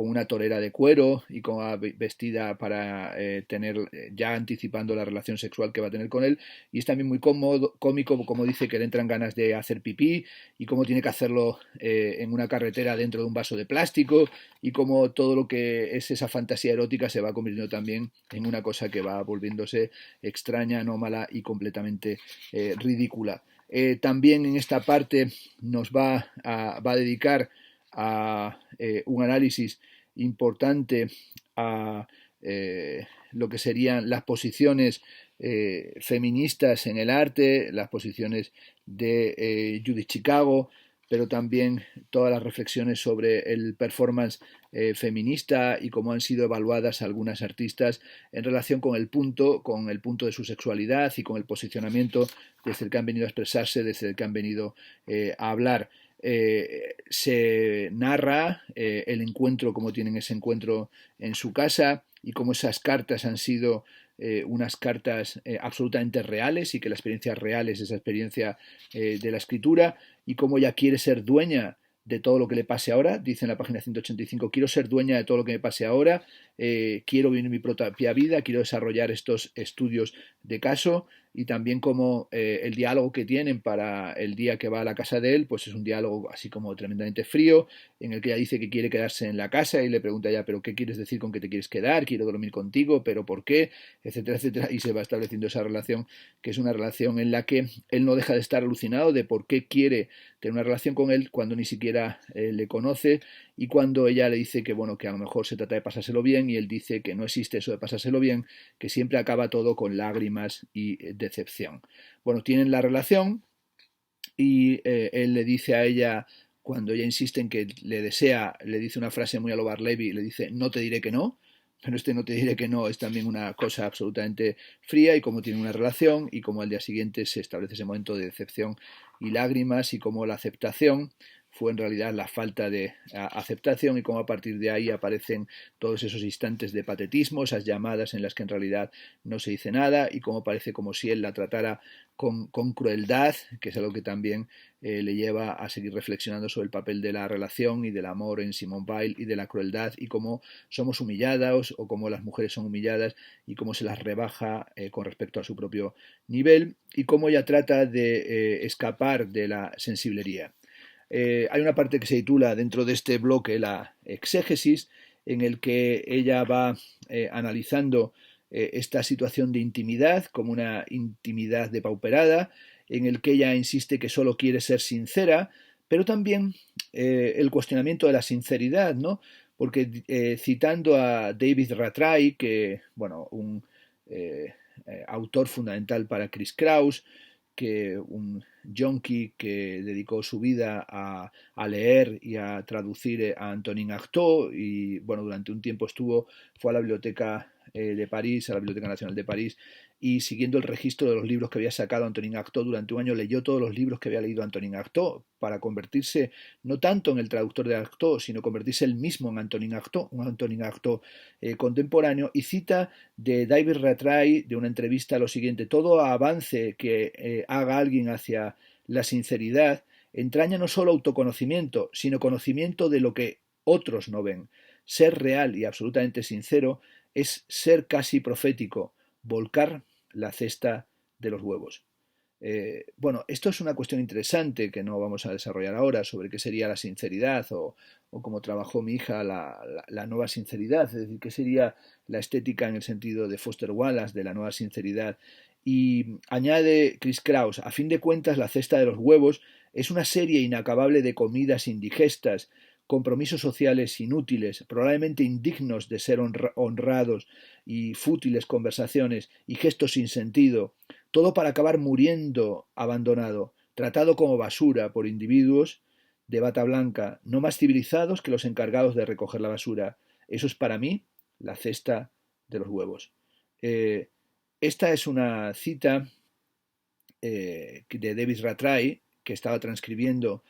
Speaker 1: una torera de cuero, y cómo va vestida para tener, ya anticipando la relación sexual que va a tener con él. Y es también muy cómico, como dice que le entran ganas de hacer pipí, y cómo tiene que hacerlo en una carretera dentro de un vaso de plástico, y cómo todo lo que es esa fantasía erótica se va convirtiendo también en una cosa que va volviéndose extraña, anómala y completamente ridícula. También en esta parte nos va a dedicar a un análisis importante a lo que serían las posiciones feministas en el arte, las posiciones de Judith Chicago, pero también todas las reflexiones sobre el performance feminista y cómo han sido evaluadas algunas artistas en relación con el punto de su sexualidad y con el posicionamiento desde el que han venido a expresarse, desde el que han venido a hablar. Se narra el encuentro, cómo tienen ese encuentro en su casa, y cómo esas cartas han sido unas cartas absolutamente reales, y que la experiencia real es esa experiencia de la escritura, y cómo ella quiere ser dueña de todo lo que le pase ahora. Dice en la página 185, quiero ser dueña de todo lo que me pase ahora, quiero vivir mi propia vida, quiero desarrollar estos estudios de caso, y también como el diálogo que tienen para el día que va a la casa de él, pues es un diálogo así como tremendamente frío, en el que ella dice que quiere quedarse en la casa, y le pregunta ya, pero ¿qué quieres decir con que te quieres quedar? Quiero dormir contigo, pero ¿por qué? Etcétera, etcétera, y se va estableciendo esa relación, que es una relación en la que él no deja de estar alucinado de por qué quiere tener una relación con él cuando ni siquiera le conoce, y cuando ella le dice que bueno, que a lo mejor se trata de pasárselo bien, y él dice que no existe eso de pasárselo bien, que siempre acaba todo con lágrimas y decepción. Bueno, tienen la relación, y él le dice a ella, cuando ella insiste en que le desea, le dice una frase muy a lo Barleby, le dice, no te diré que no, pero este no te diré que no es también una cosa absolutamente fría, y cómo tiene una relación, y cómo al día siguiente se establece ese momento de decepción y lágrimas, y cómo la aceptación fue en realidad la falta de aceptación, y cómo a partir de ahí aparecen todos esos instantes de patetismo, esas llamadas en las que en realidad no se dice nada, y cómo parece como si él la tratara con crueldad, que es algo que también le lleva a seguir reflexionando sobre el papel de la relación y del amor en Simone Weil, y de la crueldad, y cómo somos humilladas, o cómo las mujeres son humilladas, y cómo se las rebaja con respecto a su propio nivel, y cómo ella trata de escapar de la sensiblería. Hay una parte que se titula dentro de este bloque la exégesis, en el que ella va analizando esta situación de intimidad como una intimidad depauperada, en el que ella insiste que solo quiere ser sincera, pero también el cuestionamiento de la sinceridad, ¿no? Porque citando a David Rattray, que, bueno, un autor fundamental para Chris Kraus, que un yonki que dedicó su vida a leer y a traducir a Antonin Artaud y bueno, durante un tiempo fue a la biblioteca de París, a la Biblioteca Nacional de París, y siguiendo el registro de los libros que había sacado Antonin Artaud durante un año, leyó todos los libros que había leído Antonin Artaud para convertirse no tanto en el traductor de Artaud, sino convertirse él mismo en Antonin Artaud, un Antonin Artaud contemporáneo, y cita de David Rattray, de una entrevista, lo siguiente: todo avance que haga alguien hacia la sinceridad entraña no solo autoconocimiento, sino conocimiento de lo que otros no ven. Ser real y absolutamente sincero es ser casi profético, volcar la cesta de los huevos. Bueno, esto es una cuestión interesante que no vamos a desarrollar ahora sobre qué sería la sinceridad o cómo trabajó mi hija la nueva sinceridad, es decir, qué sería la estética en el sentido de Foster Wallace de la nueva sinceridad. Y añade Chris Kraus: a fin de cuentas, la cesta de los huevos es una serie inacabable de comidas indigestas, compromisos sociales inútiles, probablemente indignos de ser honrados, y fútiles conversaciones y gestos sin sentido, todo para acabar muriendo abandonado, tratado como basura por individuos de bata blanca, no más civilizados que los encargados de recoger la basura. Eso es para mí la cesta de los huevos. Esta es una cita de David Rattray que estaba transcribiendo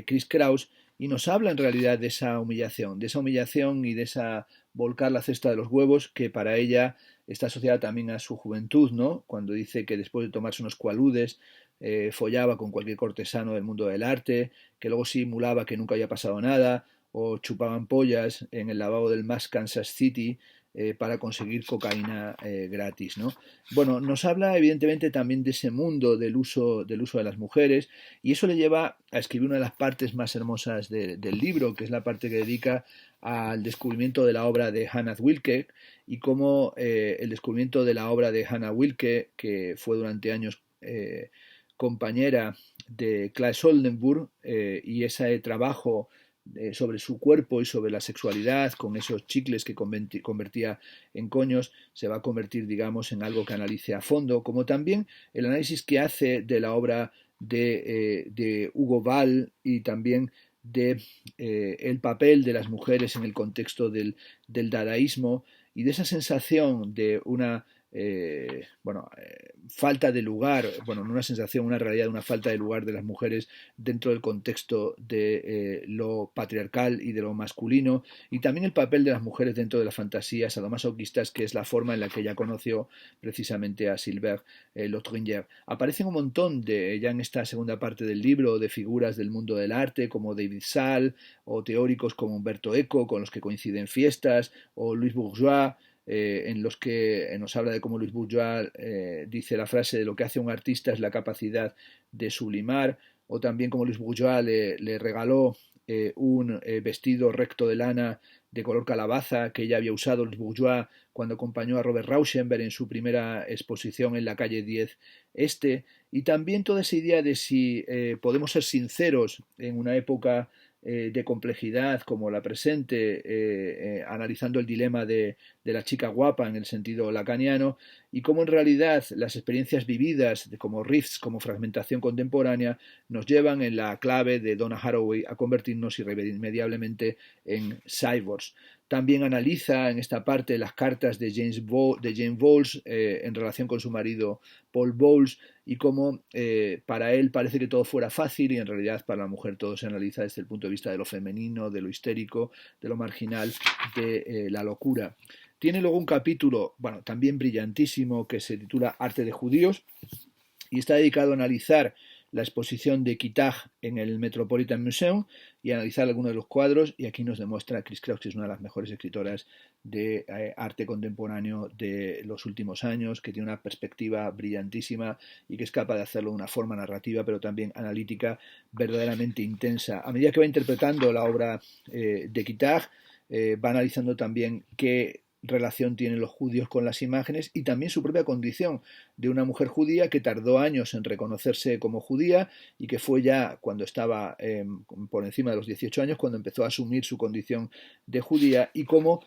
Speaker 1: Chris Kraus, y nos habla en realidad de esa humillación y de esa volcar la cesta de los huevos que para ella está asociada también a su juventud, ¿no? Cuando dice que después de tomarse unos cualudes follaba con cualquier cortesano del mundo del arte, que luego simulaba que nunca había pasado nada, o chupaban pollas en el lavabo del Mass Kansas City para conseguir cocaína gratis, ¿no? Bueno, nos habla evidentemente también de ese mundo del uso de las mujeres, y eso le lleva a escribir una de las partes más hermosas del libro, que es la parte que dedica al descubrimiento de la obra de Hannah Wilke, y cómo el descubrimiento de la obra de Hannah Wilke, que fue durante años compañera de Claes Oldenburg, y ese trabajo sobre su cuerpo y sobre la sexualidad, con esos chicles que convertía en coños, se va a convertir, digamos, en algo que analice a fondo, como también el análisis que hace de la obra de Hugo Ball y también de el papel de las mujeres en el contexto del dadaísmo, y de esa sensación de una falta de lugar, bueno, no una sensación, una realidad, una falta de lugar de las mujeres dentro del contexto de lo patriarcal y de lo masculino, y también el papel de las mujeres dentro de las fantasías sadomasoquistas, que es la forma en la que ella conoció precisamente a Sylvain Lotringer. Aparecen un montón ya en esta segunda parte del libro de figuras del mundo del arte como David Salle, o teóricos como Umberto Eco, con los que coinciden fiestas, o Louis Bourgeois, en los que nos habla de cómo Louis Bourgeois dice la frase de lo que hace un artista es la capacidad de sublimar, o también como Louis Bourgeois le regaló un vestido recto de lana de color calabaza que ella había usado Louis Bourgeois cuando acompañó a Robert Rauschenberg en su primera exposición en la calle 10 Este, y también toda esa idea de si podemos ser sinceros en una época de complejidad como la presente, analizando el dilema de la chica guapa en el sentido lacaniano, y cómo en realidad las experiencias vividas como rifts, como fragmentación contemporánea, nos llevan en la clave de Donna Haraway a convertirnos irremediablemente en cyborgs. También analiza en esta parte las cartas de Jane Bowles en relación con su marido Paul Bowles, y cómo para él parece que todo fuera fácil y en realidad para la mujer todo se analiza desde el punto de vista de lo femenino, de lo histérico, de lo marginal, de la locura. Tiene luego un capítulo, bueno, también brillantísimo, que se titula Arte de Judíos, y está dedicado a analizar la exposición de Kittaj en el Metropolitan Museum y analizar algunos de los cuadros, y aquí nos demuestra Chris Kraus que es una de las mejores escritoras de arte contemporáneo de los últimos años, que tiene una perspectiva brillantísima y que es capaz de hacerlo de una forma narrativa pero también analítica verdaderamente intensa. A medida que va interpretando la obra de Kittaj, va analizando también qué relación tienen los judíos con las imágenes y también su propia condición de una mujer judía que tardó años en reconocerse como judía y que fue ya cuando estaba por encima de los 18 años cuando empezó a asumir su condición de judía y cómo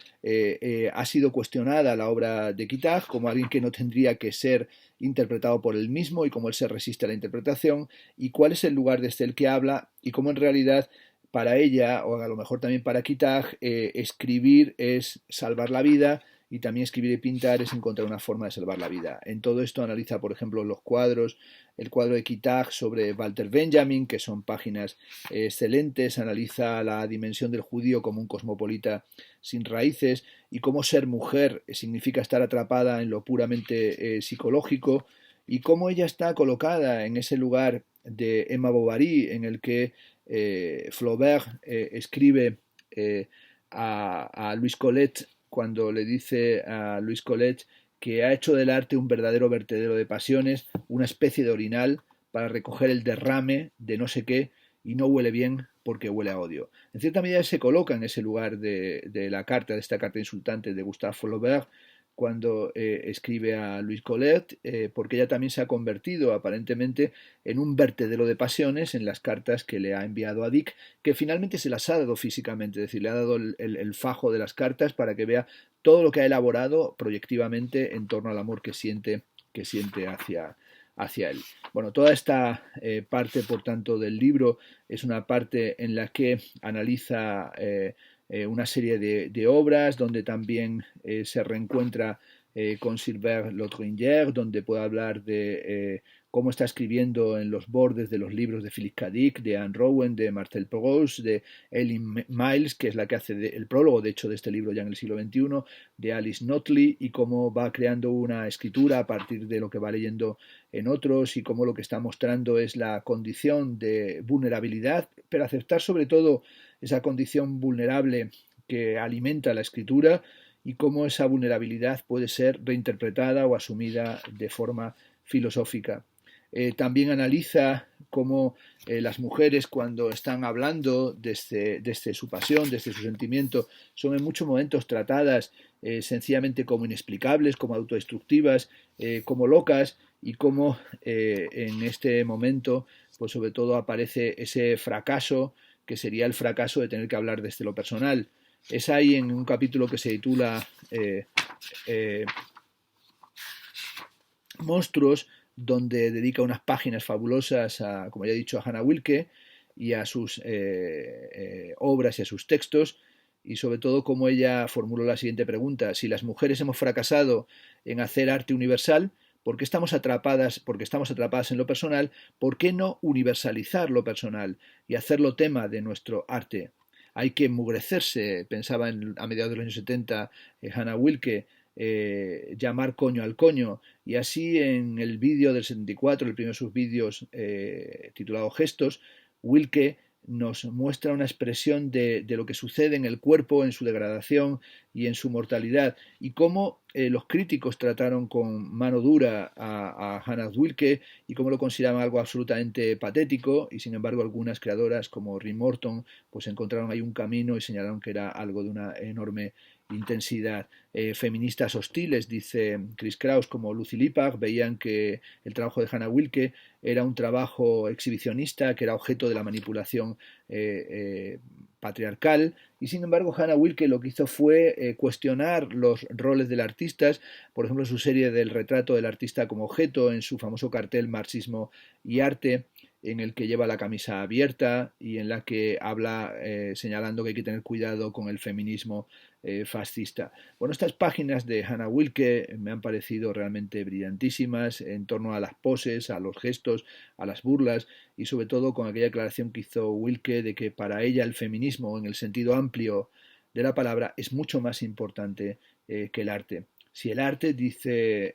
Speaker 1: ha sido cuestionada la obra de Kitag como alguien que no tendría que ser interpretado por él mismo y cómo él se resiste a la interpretación y cuál es el lugar desde el que habla y cómo en realidad para ella, o a lo mejor también para Kitag, escribir es salvar la vida y también escribir y pintar es encontrar una forma de salvar la vida. En todo esto analiza, por ejemplo, los cuadros, el cuadro de Kitag sobre Walter Benjamin, que son páginas excelentes, analiza la dimensión del judío como un cosmopolita sin raíces y cómo ser mujer significa estar atrapada en lo puramente psicológico y cómo ella está colocada en ese lugar de Emma Bovary en el que Flaubert escribe a Louise Colette cuando le dice a Louise Colette que ha hecho del arte un verdadero vertedero de pasiones, una especie de orinal para recoger el derrame de no sé qué y no huele bien porque huele a odio. En cierta medida se coloca en ese lugar de la carta, de esta carta insultante de Gustave Flaubert, cuando escribe a Louise Colette, porque ella también se ha convertido aparentemente en un vertedero de pasiones en las cartas que le ha enviado a Dick, que finalmente se las ha dado físicamente, es decir, le ha dado el fajo de las cartas para que vea todo lo que ha elaborado proyectivamente en torno al amor que siente hacia él. Bueno, toda esta parte, por tanto, del libro es una parte en la que analiza una serie de obras donde también se reencuentra con Sylvain Lotringier, donde puede hablar de cómo está escribiendo en los bordes de los libros de Philip K. Dick, de Anne Rowan, de Marcel Proust, de Eileen Miles, que es la que hace el prólogo, de hecho, de este libro ya en el siglo XXI, de Alice Notley, y cómo va creando una escritura a partir de lo que va leyendo en otros, y cómo lo que está mostrando es la condición de vulnerabilidad, pero aceptar sobre todo esa condición vulnerable que alimenta la escritura y cómo esa vulnerabilidad puede ser reinterpretada o asumida de forma filosófica. También analiza cómo las mujeres cuando están hablando desde su pasión, desde su sentimiento, son en muchos momentos tratadas sencillamente como inexplicables, como autodestructivas, como locas y cómo en este momento pues sobre todo aparece ese fracaso que sería el fracaso de tener que hablar desde lo personal. Es ahí en un capítulo que se titula Monstruos, donde dedica unas páginas fabulosas a, como ya he dicho, a Hannah Wilke y a sus obras y a sus textos, y sobre todo cómo ella formuló la siguiente pregunta: si las mujeres hemos fracasado en hacer arte universal, ¿por qué estamos atrapadas? Porque estamos atrapadas en lo personal, ¿por qué no universalizar lo personal y hacerlo tema de nuestro arte? Hay que emmugrecerse, pensaba a mediados de los años 70 Hannah Wilke, llamar coño al coño, y así en el vídeo del 74, el primero de sus vídeos titulado Gestos, Wilke nos muestra una expresión de lo que sucede en el cuerpo, en su degradación y en su mortalidad, y cómo los críticos trataron con mano dura a Hannah Wilke y cómo lo consideraban algo absolutamente patético, y sin embargo algunas creadoras como Rim Morton pues encontraron ahí un camino y señalaron que era algo de una enorme intensidad. Feministas hostiles, dice Chris Kraus, como Lucy Lippard, veían que el trabajo de Hannah Wilke era un trabajo exhibicionista, que era objeto de la manipulación patriarcal, y sin embargo Hannah Wilke lo que hizo fue cuestionar los roles del artista, por ejemplo su serie del retrato del artista como objeto, en su famoso cartel Marxismo y Arte, en el que lleva la camisa abierta y en la que habla señalando que hay que tener cuidado con el feminismo fascista. Bueno, estas páginas de Hannah Wilke me han parecido realmente brillantísimas en torno a las poses, a los gestos, a las burlas y sobre todo con aquella aclaración que hizo Wilke de que para ella el feminismo en el sentido amplio de la palabra es mucho más importante que el arte. Si el arte, dice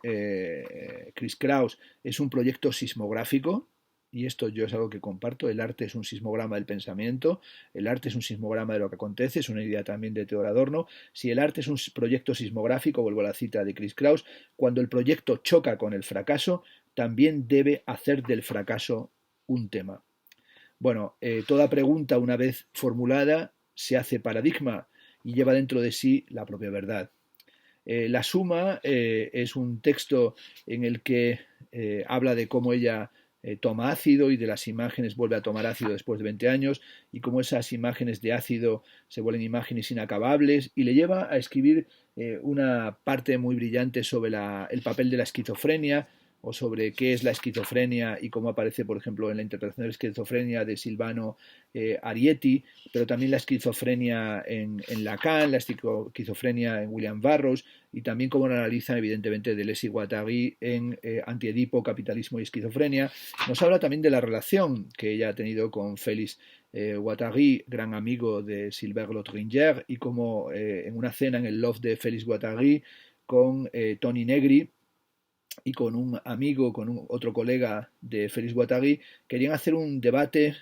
Speaker 1: Chris Kraus, es un proyecto sismográfico, y esto yo es algo que comparto, el arte es un sismograma del pensamiento, el arte es un sismograma de lo que acontece, es una idea también de Theodor Adorno. Si el arte es un proyecto sismográfico, vuelvo a la cita de Chris Kraus, cuando el proyecto choca con el fracaso, también debe hacer del fracaso un tema. Bueno, toda pregunta una vez formulada se hace paradigma y lleva dentro de sí la propia verdad. La Suma es un texto en el que habla de cómo ella toma ácido y de las imágenes vuelve a tomar ácido después de 20 años y cómo esas imágenes de ácido se vuelven imágenes inacabables y le lleva a escribir una parte muy brillante sobre el papel de la esquizofrenia o sobre qué es la esquizofrenia y cómo aparece, por ejemplo, en la interpretación de la esquizofrenia de Silvano Arietti, pero también la esquizofrenia en Lacan, la esquizofrenia en William Burroughs y también cómo lo analizan, evidentemente, Deleuze y Guattari en Antiedipo, Capitalismo y Esquizofrenia. Nos habla también de la relación que ella ha tenido con Félix Guattari, gran amigo de Sylvain Lotringer, y cómo en una cena en el loft de Félix Guattari con Tony Negri, y con un amigo, con otro colega de Félix Guattari, querían hacer un debate,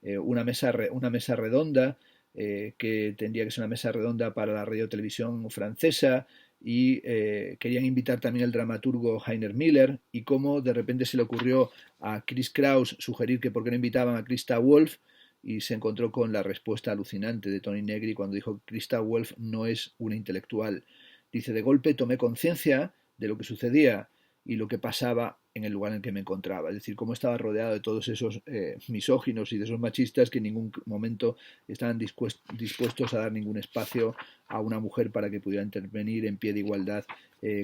Speaker 1: una mesa redonda, que tendría que ser una mesa redonda para la radio-televisión francesa, y querían invitar también al dramaturgo Heiner Miller, y cómo de repente se le ocurrió a Chris Kraus sugerir que por qué no invitaban a Christa Wolf, y se encontró con la respuesta alucinante de Tony Negri cuando dijo que Christa Wolf no es una intelectual. Dice, de golpe tomé conciencia de lo que sucedía y lo que pasaba en el lugar en el que me encontraba. Es decir, cómo estaba rodeado de todos esos misóginos y de esos machistas que en ningún momento estaban dispuestos a dar ningún espacio a una mujer para que pudiera intervenir en pie de igualdad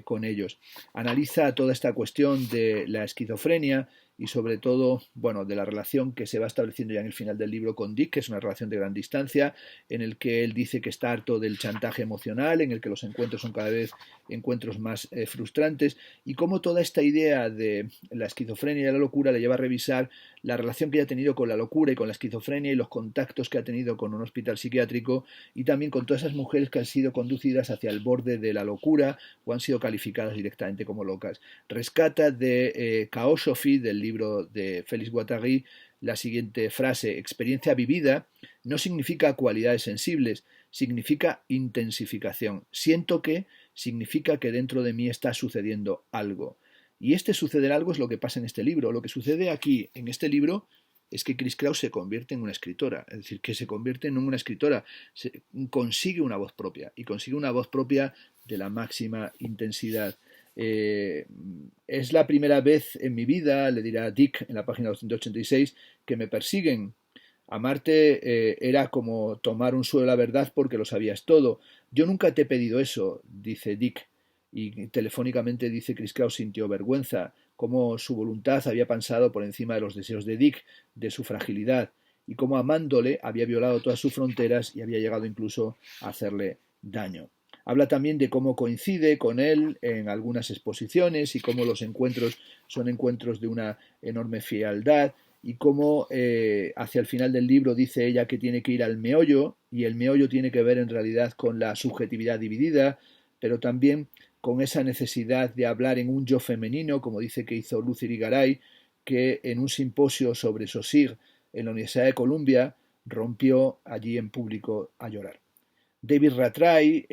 Speaker 1: con ellos. Analiza toda esta cuestión de la esquizofrenia y sobre todo, bueno, de la relación que se va estableciendo ya en el final del libro con Dick, que es una relación de gran distancia, en el que él dice que está harto del chantaje emocional, en el que los encuentros son cada vez encuentros más frustrantes, y cómo toda esta idea de la esquizofrenia y la locura le lleva a revisar la relación que ella ha tenido con la locura y con la esquizofrenia y los contactos que ha tenido con un hospital psiquiátrico y también con todas esas mujeres que han sido conducidas hacia el borde de la locura o han sido calificadas directamente como locas. Rescata de Kaoshofi, del libro de Félix Guattari, la siguiente frase: experiencia vivida no significa cualidades sensibles, significa intensificación. Siento que significa que dentro de mí está sucediendo algo. Y este suceder algo es lo que pasa en este libro. Lo que sucede aquí en este libro es que Chris Kraus se convierte en una escritora, es decir, que se convierte en una escritora, consigue una voz propia y consigue una voz propia de la máxima intensidad. Es la primera vez en mi vida, le dirá Dick en la página 286, que me persiguen. Amarte era como tomar un suelo de la verdad porque lo sabías todo. Yo nunca te he pedido eso, dice Dick, y telefónicamente dice Chris Kraus sintió vergüenza, cómo su voluntad había pasado por encima de los deseos de Dick, de su fragilidad, y cómo amándole había violado todas sus fronteras y había llegado incluso a hacerle daño. Habla también de cómo coincide con él en algunas exposiciones y cómo los encuentros son encuentros de una enorme frialdad y cómo hacia el final del libro dice ella que tiene que ir al meollo y el meollo tiene que ver en realidad con la subjetividad dividida, pero también con esa necesidad de hablar en un yo femenino, como dice que hizo Lucy Irigaray, que en un simposio sobre Saussure en la Universidad de Columbia rompió allí en público a llorar. David Rattray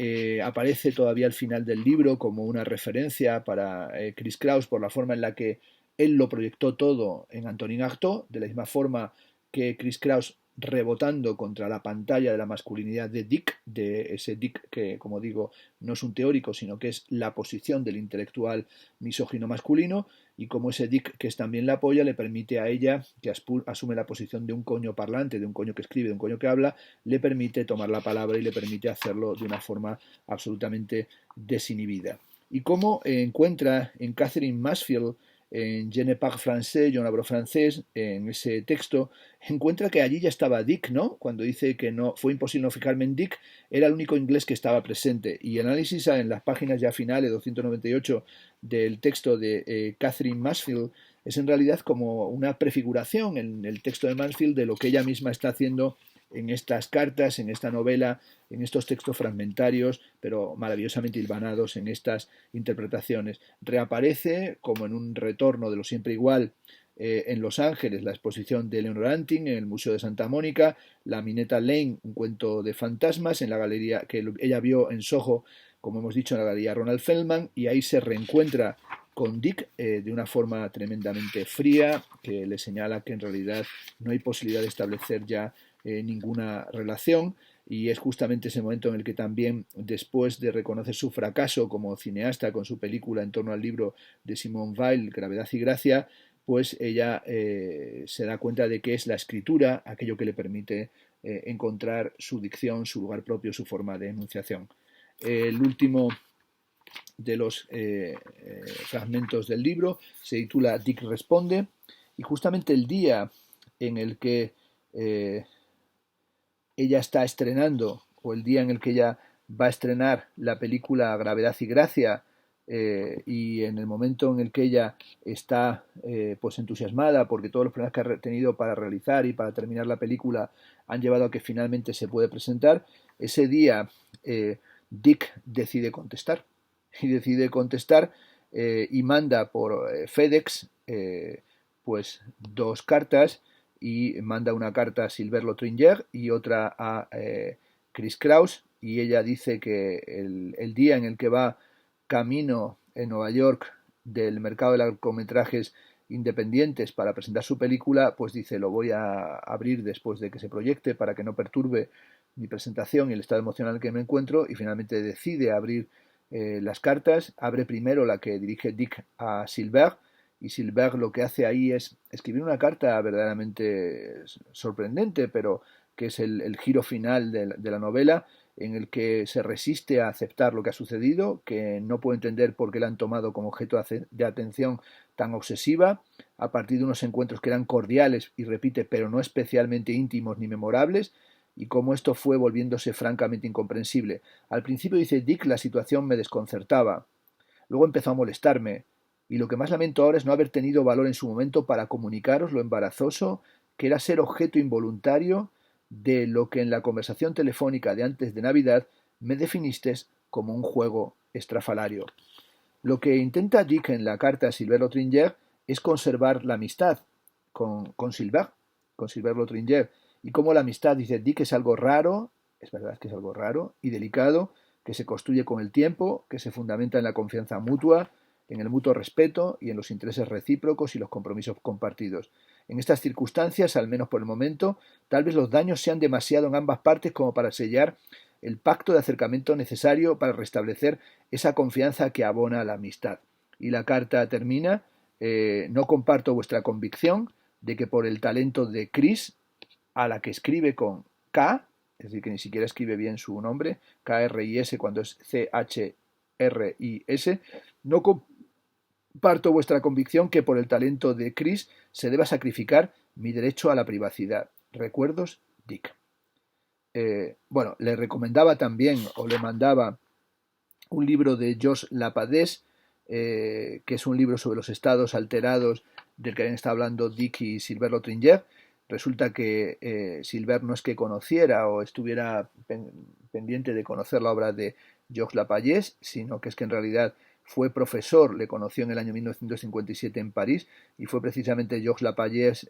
Speaker 1: aparece todavía al final del libro como una referencia para Chris Kraus por la forma en la que él lo proyectó todo en Antonin Artaud, de la misma forma que Chris Kraus rebotando contra la pantalla de la masculinidad de Dick, de ese Dick que, como digo, no es un teórico, sino que es la posición del intelectual misógino masculino, y como ese Dick, que es también la polla, le permite a ella, que asume la posición de un coño parlante, de un coño que escribe, de un coño que habla, le permite tomar la palabra y le permite hacerlo de una forma absolutamente desinhibida. Y cómo encuentra en Catherine Mansfield, en Je ne parle français, yo no hablo francés, en ese texto, encuentra que allí ya estaba Dick, ¿no? Cuando dice que no fue imposible no fijarme en Dick, era el único inglés que estaba presente. Y análisis en las páginas ya finales, 298, del texto de Catherine Mansfield, es en realidad como una prefiguración en el texto de Mansfield de lo que ella misma está haciendo en estas cartas, en esta novela, en estos textos fragmentarios, pero maravillosamente hilvanados en estas interpretaciones. Reaparece, como en un retorno de lo siempre igual, en Los Ángeles, la exposición de Leonor Anting en el Museo de Santa Mónica, la Minetta Lane, un cuento de fantasmas, en la galería que ella vio en Soho, como hemos dicho, en la galería Ronald Feldman, y ahí se reencuentra con Dick de una forma tremendamente fría, que le señala que en realidad no hay posibilidad de establecer ya ninguna relación. y es justamente ese momento en el que también, después de reconocer su fracaso como cineasta con su película en torno al libro de Simone Weil, Gravedad y Gracia, pues ella se da cuenta de que es la escritura aquello que le permite encontrar su dicción, su lugar propio, su forma de enunciación. El último de los fragmentos del libro se titula Dick responde, y justamente el día en el que ella está estrenando, o el día en el que ella va a estrenar la película Gravedad y Gracia, y en el momento en el que ella está pues entusiasmada porque todos los problemas que ha tenido para realizar y para terminar la película han llevado a que finalmente se puede presentar, ese día Dick decide contestar y manda por FedEx pues dos cartas, y manda una carta a Sylvain Lotringer y otra a Chris Kraus, y ella dice que el día en el que va camino en Nueva York del mercado de largometrajes independientes para presentar su película, pues dice, lo voy a abrir después de que se proyecte para que no perturbe mi presentación y el estado emocional en el que me encuentro, y finalmente decide abrir las cartas. Abre primero la que dirige Dick a Sylvain, y Sylvain lo que hace ahí es escribir una carta verdaderamente sorprendente, pero que es el giro final de la novela, en el que se resiste a aceptar lo que ha sucedido, que no puede entender por qué la han tomado como objeto de atención tan obsesiva, a partir de unos encuentros que eran cordiales, y repite, pero no especialmente íntimos ni memorables, y cómo esto fue volviéndose francamente incomprensible. Al principio, dice Dick, la situación me desconcertaba, luego empezó a molestarme, y lo que más lamento ahora es no haber tenido valor en su momento para comunicaros lo embarazoso que era ser objeto involuntario de lo que en la conversación telefónica de antes de Navidad me definisteis como un juego estrafalario. Lo que intenta Dick en la carta a Sylvain Lotringer es conservar la amistad con Sylvain Lotringer, y como la amistad, dice Dick, es algo raro, es verdad que es algo raro y delicado, que se construye con el tiempo, que se fundamenta en la confianza mutua, en el mutuo respeto y en los intereses recíprocos y los compromisos compartidos. En estas circunstancias, al menos por el momento, tal vez los daños sean demasiado en ambas partes como para sellar el pacto de acercamiento necesario para restablecer esa confianza que abona la amistad. Y la carta termina, no comparto vuestra convicción de que por el talento de Chris, a la que escribe con K, es decir, que ni siquiera escribe bien su nombre, K-R-I-S cuando es C-H-R-I-S, no comparto vuestra convicción que por el talento de Chris se deba sacrificar mi derecho a la privacidad. Recuerdos, Dick. Bueno, le recomendaba también, o le mandaba, un libro de Georges Lapadés, que es un libro sobre los estados alterados del que habían estado hablando Dick y Sylvain Lotringer. Resulta que Sylvain no es que conociera o estuviera pendiente de conocer la obra de Georges Lapallés, sino que es que en realidad fue profesor, le conoció en el año 1957 en París, y fue precisamente Georges Lapallés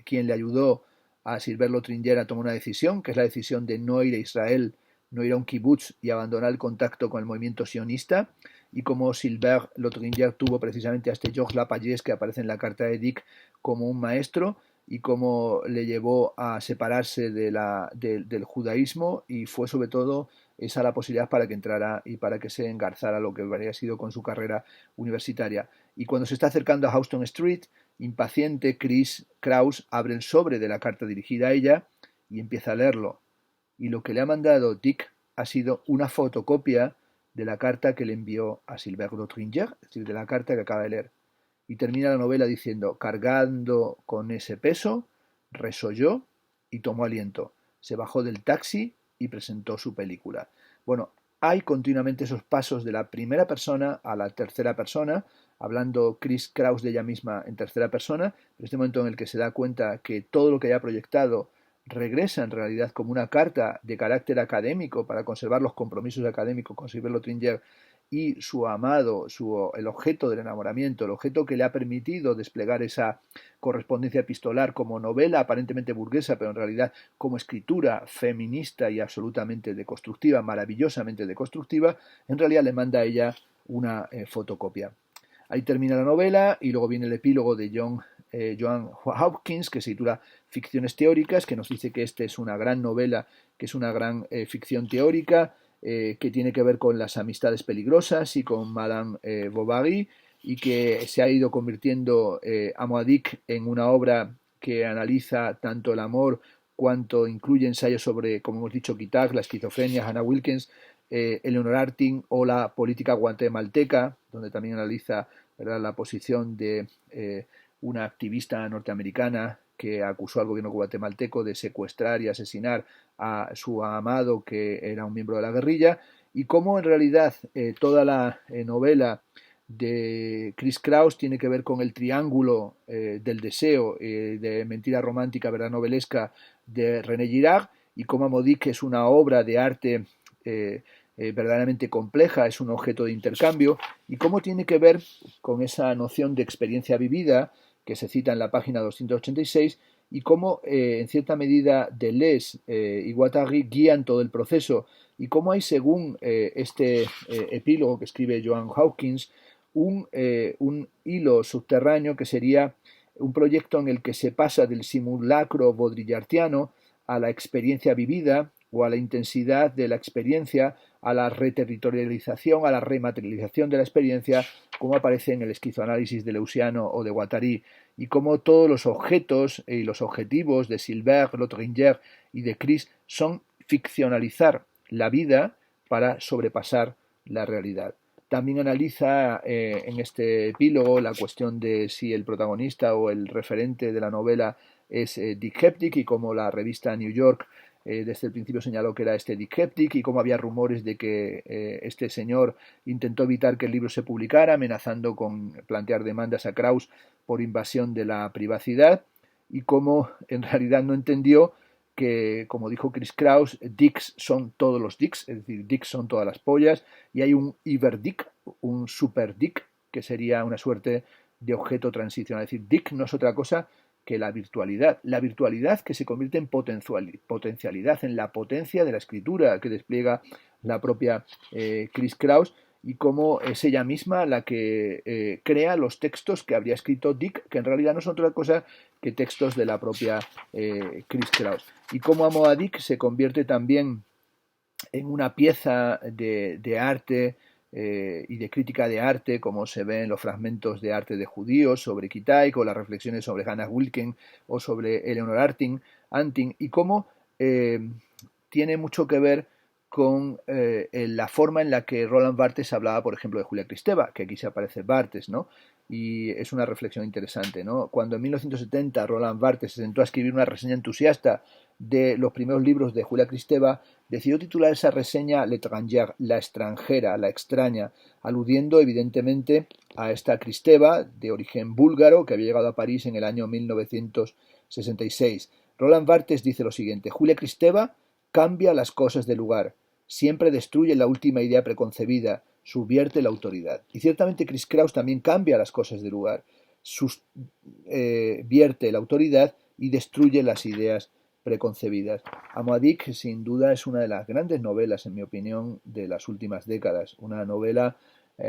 Speaker 1: quien le ayudó a Sylvain Lotringer a tomar una decisión, que es la decisión de no ir a Israel, no ir a un kibutz y abandonar el contacto con el movimiento sionista, y como Sylvain Lotringer tuvo precisamente a este Georges Lapallés que aparece en la carta de Dick como un maestro, y cómo le llevó a separarse del judaísmo, y fue sobre todo esa la posibilidad para que entrara y para que se engarzara lo que habría sido con su carrera universitaria. Y cuando se está acercando a Houston Street, impaciente, Chris Kraus abre el sobre de la carta dirigida a ella y empieza a leerlo. Y lo que le ha mandado Dick ha sido una fotocopia de la carta que le envió a Sylvain Lotringer, es decir, de la carta que acaba de leer. Y termina la novela diciendo, cargando con ese peso, resolló y tomó aliento. Se bajó del taxi y presentó su película. Bueno, hay continuamente esos pasos de la primera persona a la tercera persona, hablando Chris Kraus de ella misma en tercera persona, pero este momento en el que se da cuenta que todo lo que haya proyectado regresa en realidad como una carta de carácter académico para conservar los compromisos académicos con Sylvain Lotringer y su amado, el objeto del enamoramiento, el objeto que le ha permitido desplegar esa correspondencia epistolar como novela aparentemente burguesa, pero en realidad como escritura feminista y absolutamente deconstructiva, maravillosamente deconstructiva, en realidad le manda a ella una fotocopia. Ahí termina la novela y luego viene el epílogo de John Joan Hawkins, que se titula Ficciones teóricas, que nos dice que esta es una gran novela, que es una gran ficción teórica, que tiene que ver con las amistades peligrosas y con Madame Bovary, y que se ha ido convirtiendo Amo Dick en una obra que analiza tanto el amor cuanto incluye ensayos sobre, como hemos dicho, Kitag, la esquizofrenia, Hannah Wilkins, Eleanor Artin o la política guatemalteca, donde también analiza, ¿verdad?, la posición de una activista norteamericana que acusó al gobierno guatemalteco de secuestrar y asesinar a su amado, que era un miembro de la guerrilla, y cómo en realidad toda la novela de Chris Kraus tiene que ver con el triángulo del deseo, de mentira romántica, verdad novelesca, de René Girard, y cómo Amodic es una obra de arte verdaderamente compleja, es un objeto de intercambio, y cómo tiene que ver con esa noción de experiencia vivida que se cita en la página 286, y cómo en cierta medida Deleuze y Guattari guían todo el proceso, y cómo hay, según este epílogo que escribe Joan Hawkins, un hilo subterráneo que sería un proyecto en el que se pasa del simulacro baudrillardiano a la experiencia vivida o a la intensidad de la experiencia, a la reterritorialización, a la rematerialización de la experiencia, como aparece en el esquizoanálisis de Leuciano o de Guattari, y como todos los objetos y los objetivos de Silbert, Lothringer y de Chris son ficcionalizar la vida para sobrepasar la realidad. También analiza en este epílogo la cuestión de si el protagonista o el referente de la novela es Dick Heptic, y cómo la revista New York desde el principio señaló que era este Dick Heptic, y cómo había rumores de que este señor intentó evitar que el libro se publicara, amenazando con plantear demandas a Kraus por invasión de la privacidad, y cómo en realidad no entendió que, como dijo Chris Kraus, dicks son todos los dicks, es decir, dicks son todas las pollas, y hay un Iberdick, un super dick, que sería una suerte de objeto transicional. Es decir, dick no es otra cosa que la virtualidad que se convierte en potencialidad, en la potencia de la escritura que despliega la propia Chris Kraus, y cómo es ella misma la que crea los textos que habría escrito Dick, que en realidad no son otra cosa que textos de la propia Chris Kraus. Y cómo Amo a Dick se convierte también en una pieza de arte y de crítica de arte, como se ve en los fragmentos de arte de judíos sobre Kitaik, o las reflexiones sobre Hannah Wilken o sobre Eleanor Anting, y cómo tiene mucho que ver con la forma en la que Roland Barthes hablaba, por ejemplo, de Julia Kristeva, que aquí se aparece Barthes, ¿no? Y es una reflexión interesante, ¿no? Cuando en 1970 Roland Barthes se sentó a escribir una reseña entusiasta de los primeros libros de Julia Kristeva, decidió titular esa reseña L'étrangère, la extranjera, la extraña, aludiendo evidentemente a esta Kristeva de origen búlgaro que había llegado a París en el año 1966. Roland Barthes dice lo siguiente: Julia Kristeva cambia las cosas de lugar, siempre destruye la última idea preconcebida, subvierte la autoridad. Y ciertamente Chris Kraus también cambia las cosas de lugar, vierte la autoridad y destruye las ideas preconcebidas. Amo a Dick, sin duda, es una de las grandes novelas, en mi opinión, de las últimas décadas. Una novela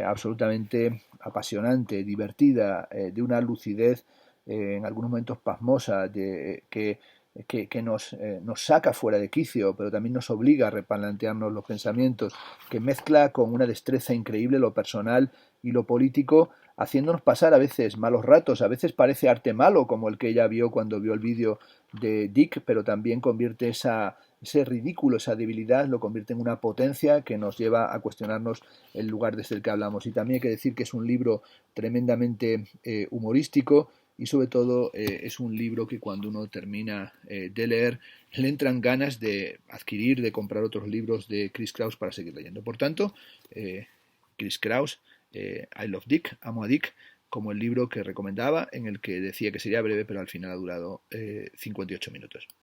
Speaker 1: absolutamente apasionante, divertida, de una lucidez en algunos momentos pasmosa, que nos saca fuera de quicio, pero también nos obliga a replantearnos los pensamientos, que mezcla con una destreza increíble lo personal y lo político, haciéndonos pasar a veces malos ratos. A veces parece arte malo, como el que ella vio cuando vio el vídeo de Dick, pero también convierte ese ridículo, esa debilidad, lo convierte en una potencia que nos lleva a cuestionarnos el lugar desde el que hablamos. Y también hay que decir que es un libro tremendamente humorístico, y sobre todo es un libro que cuando uno termina de leer le entran ganas de adquirir, de comprar otros libros de Chris Kraus para seguir leyendo. Por tanto, Chris Kraus, I Love Dick, Amo a Dick, como el libro que recomendaba, en el que decía que sería breve, pero al final ha durado 58 minutos.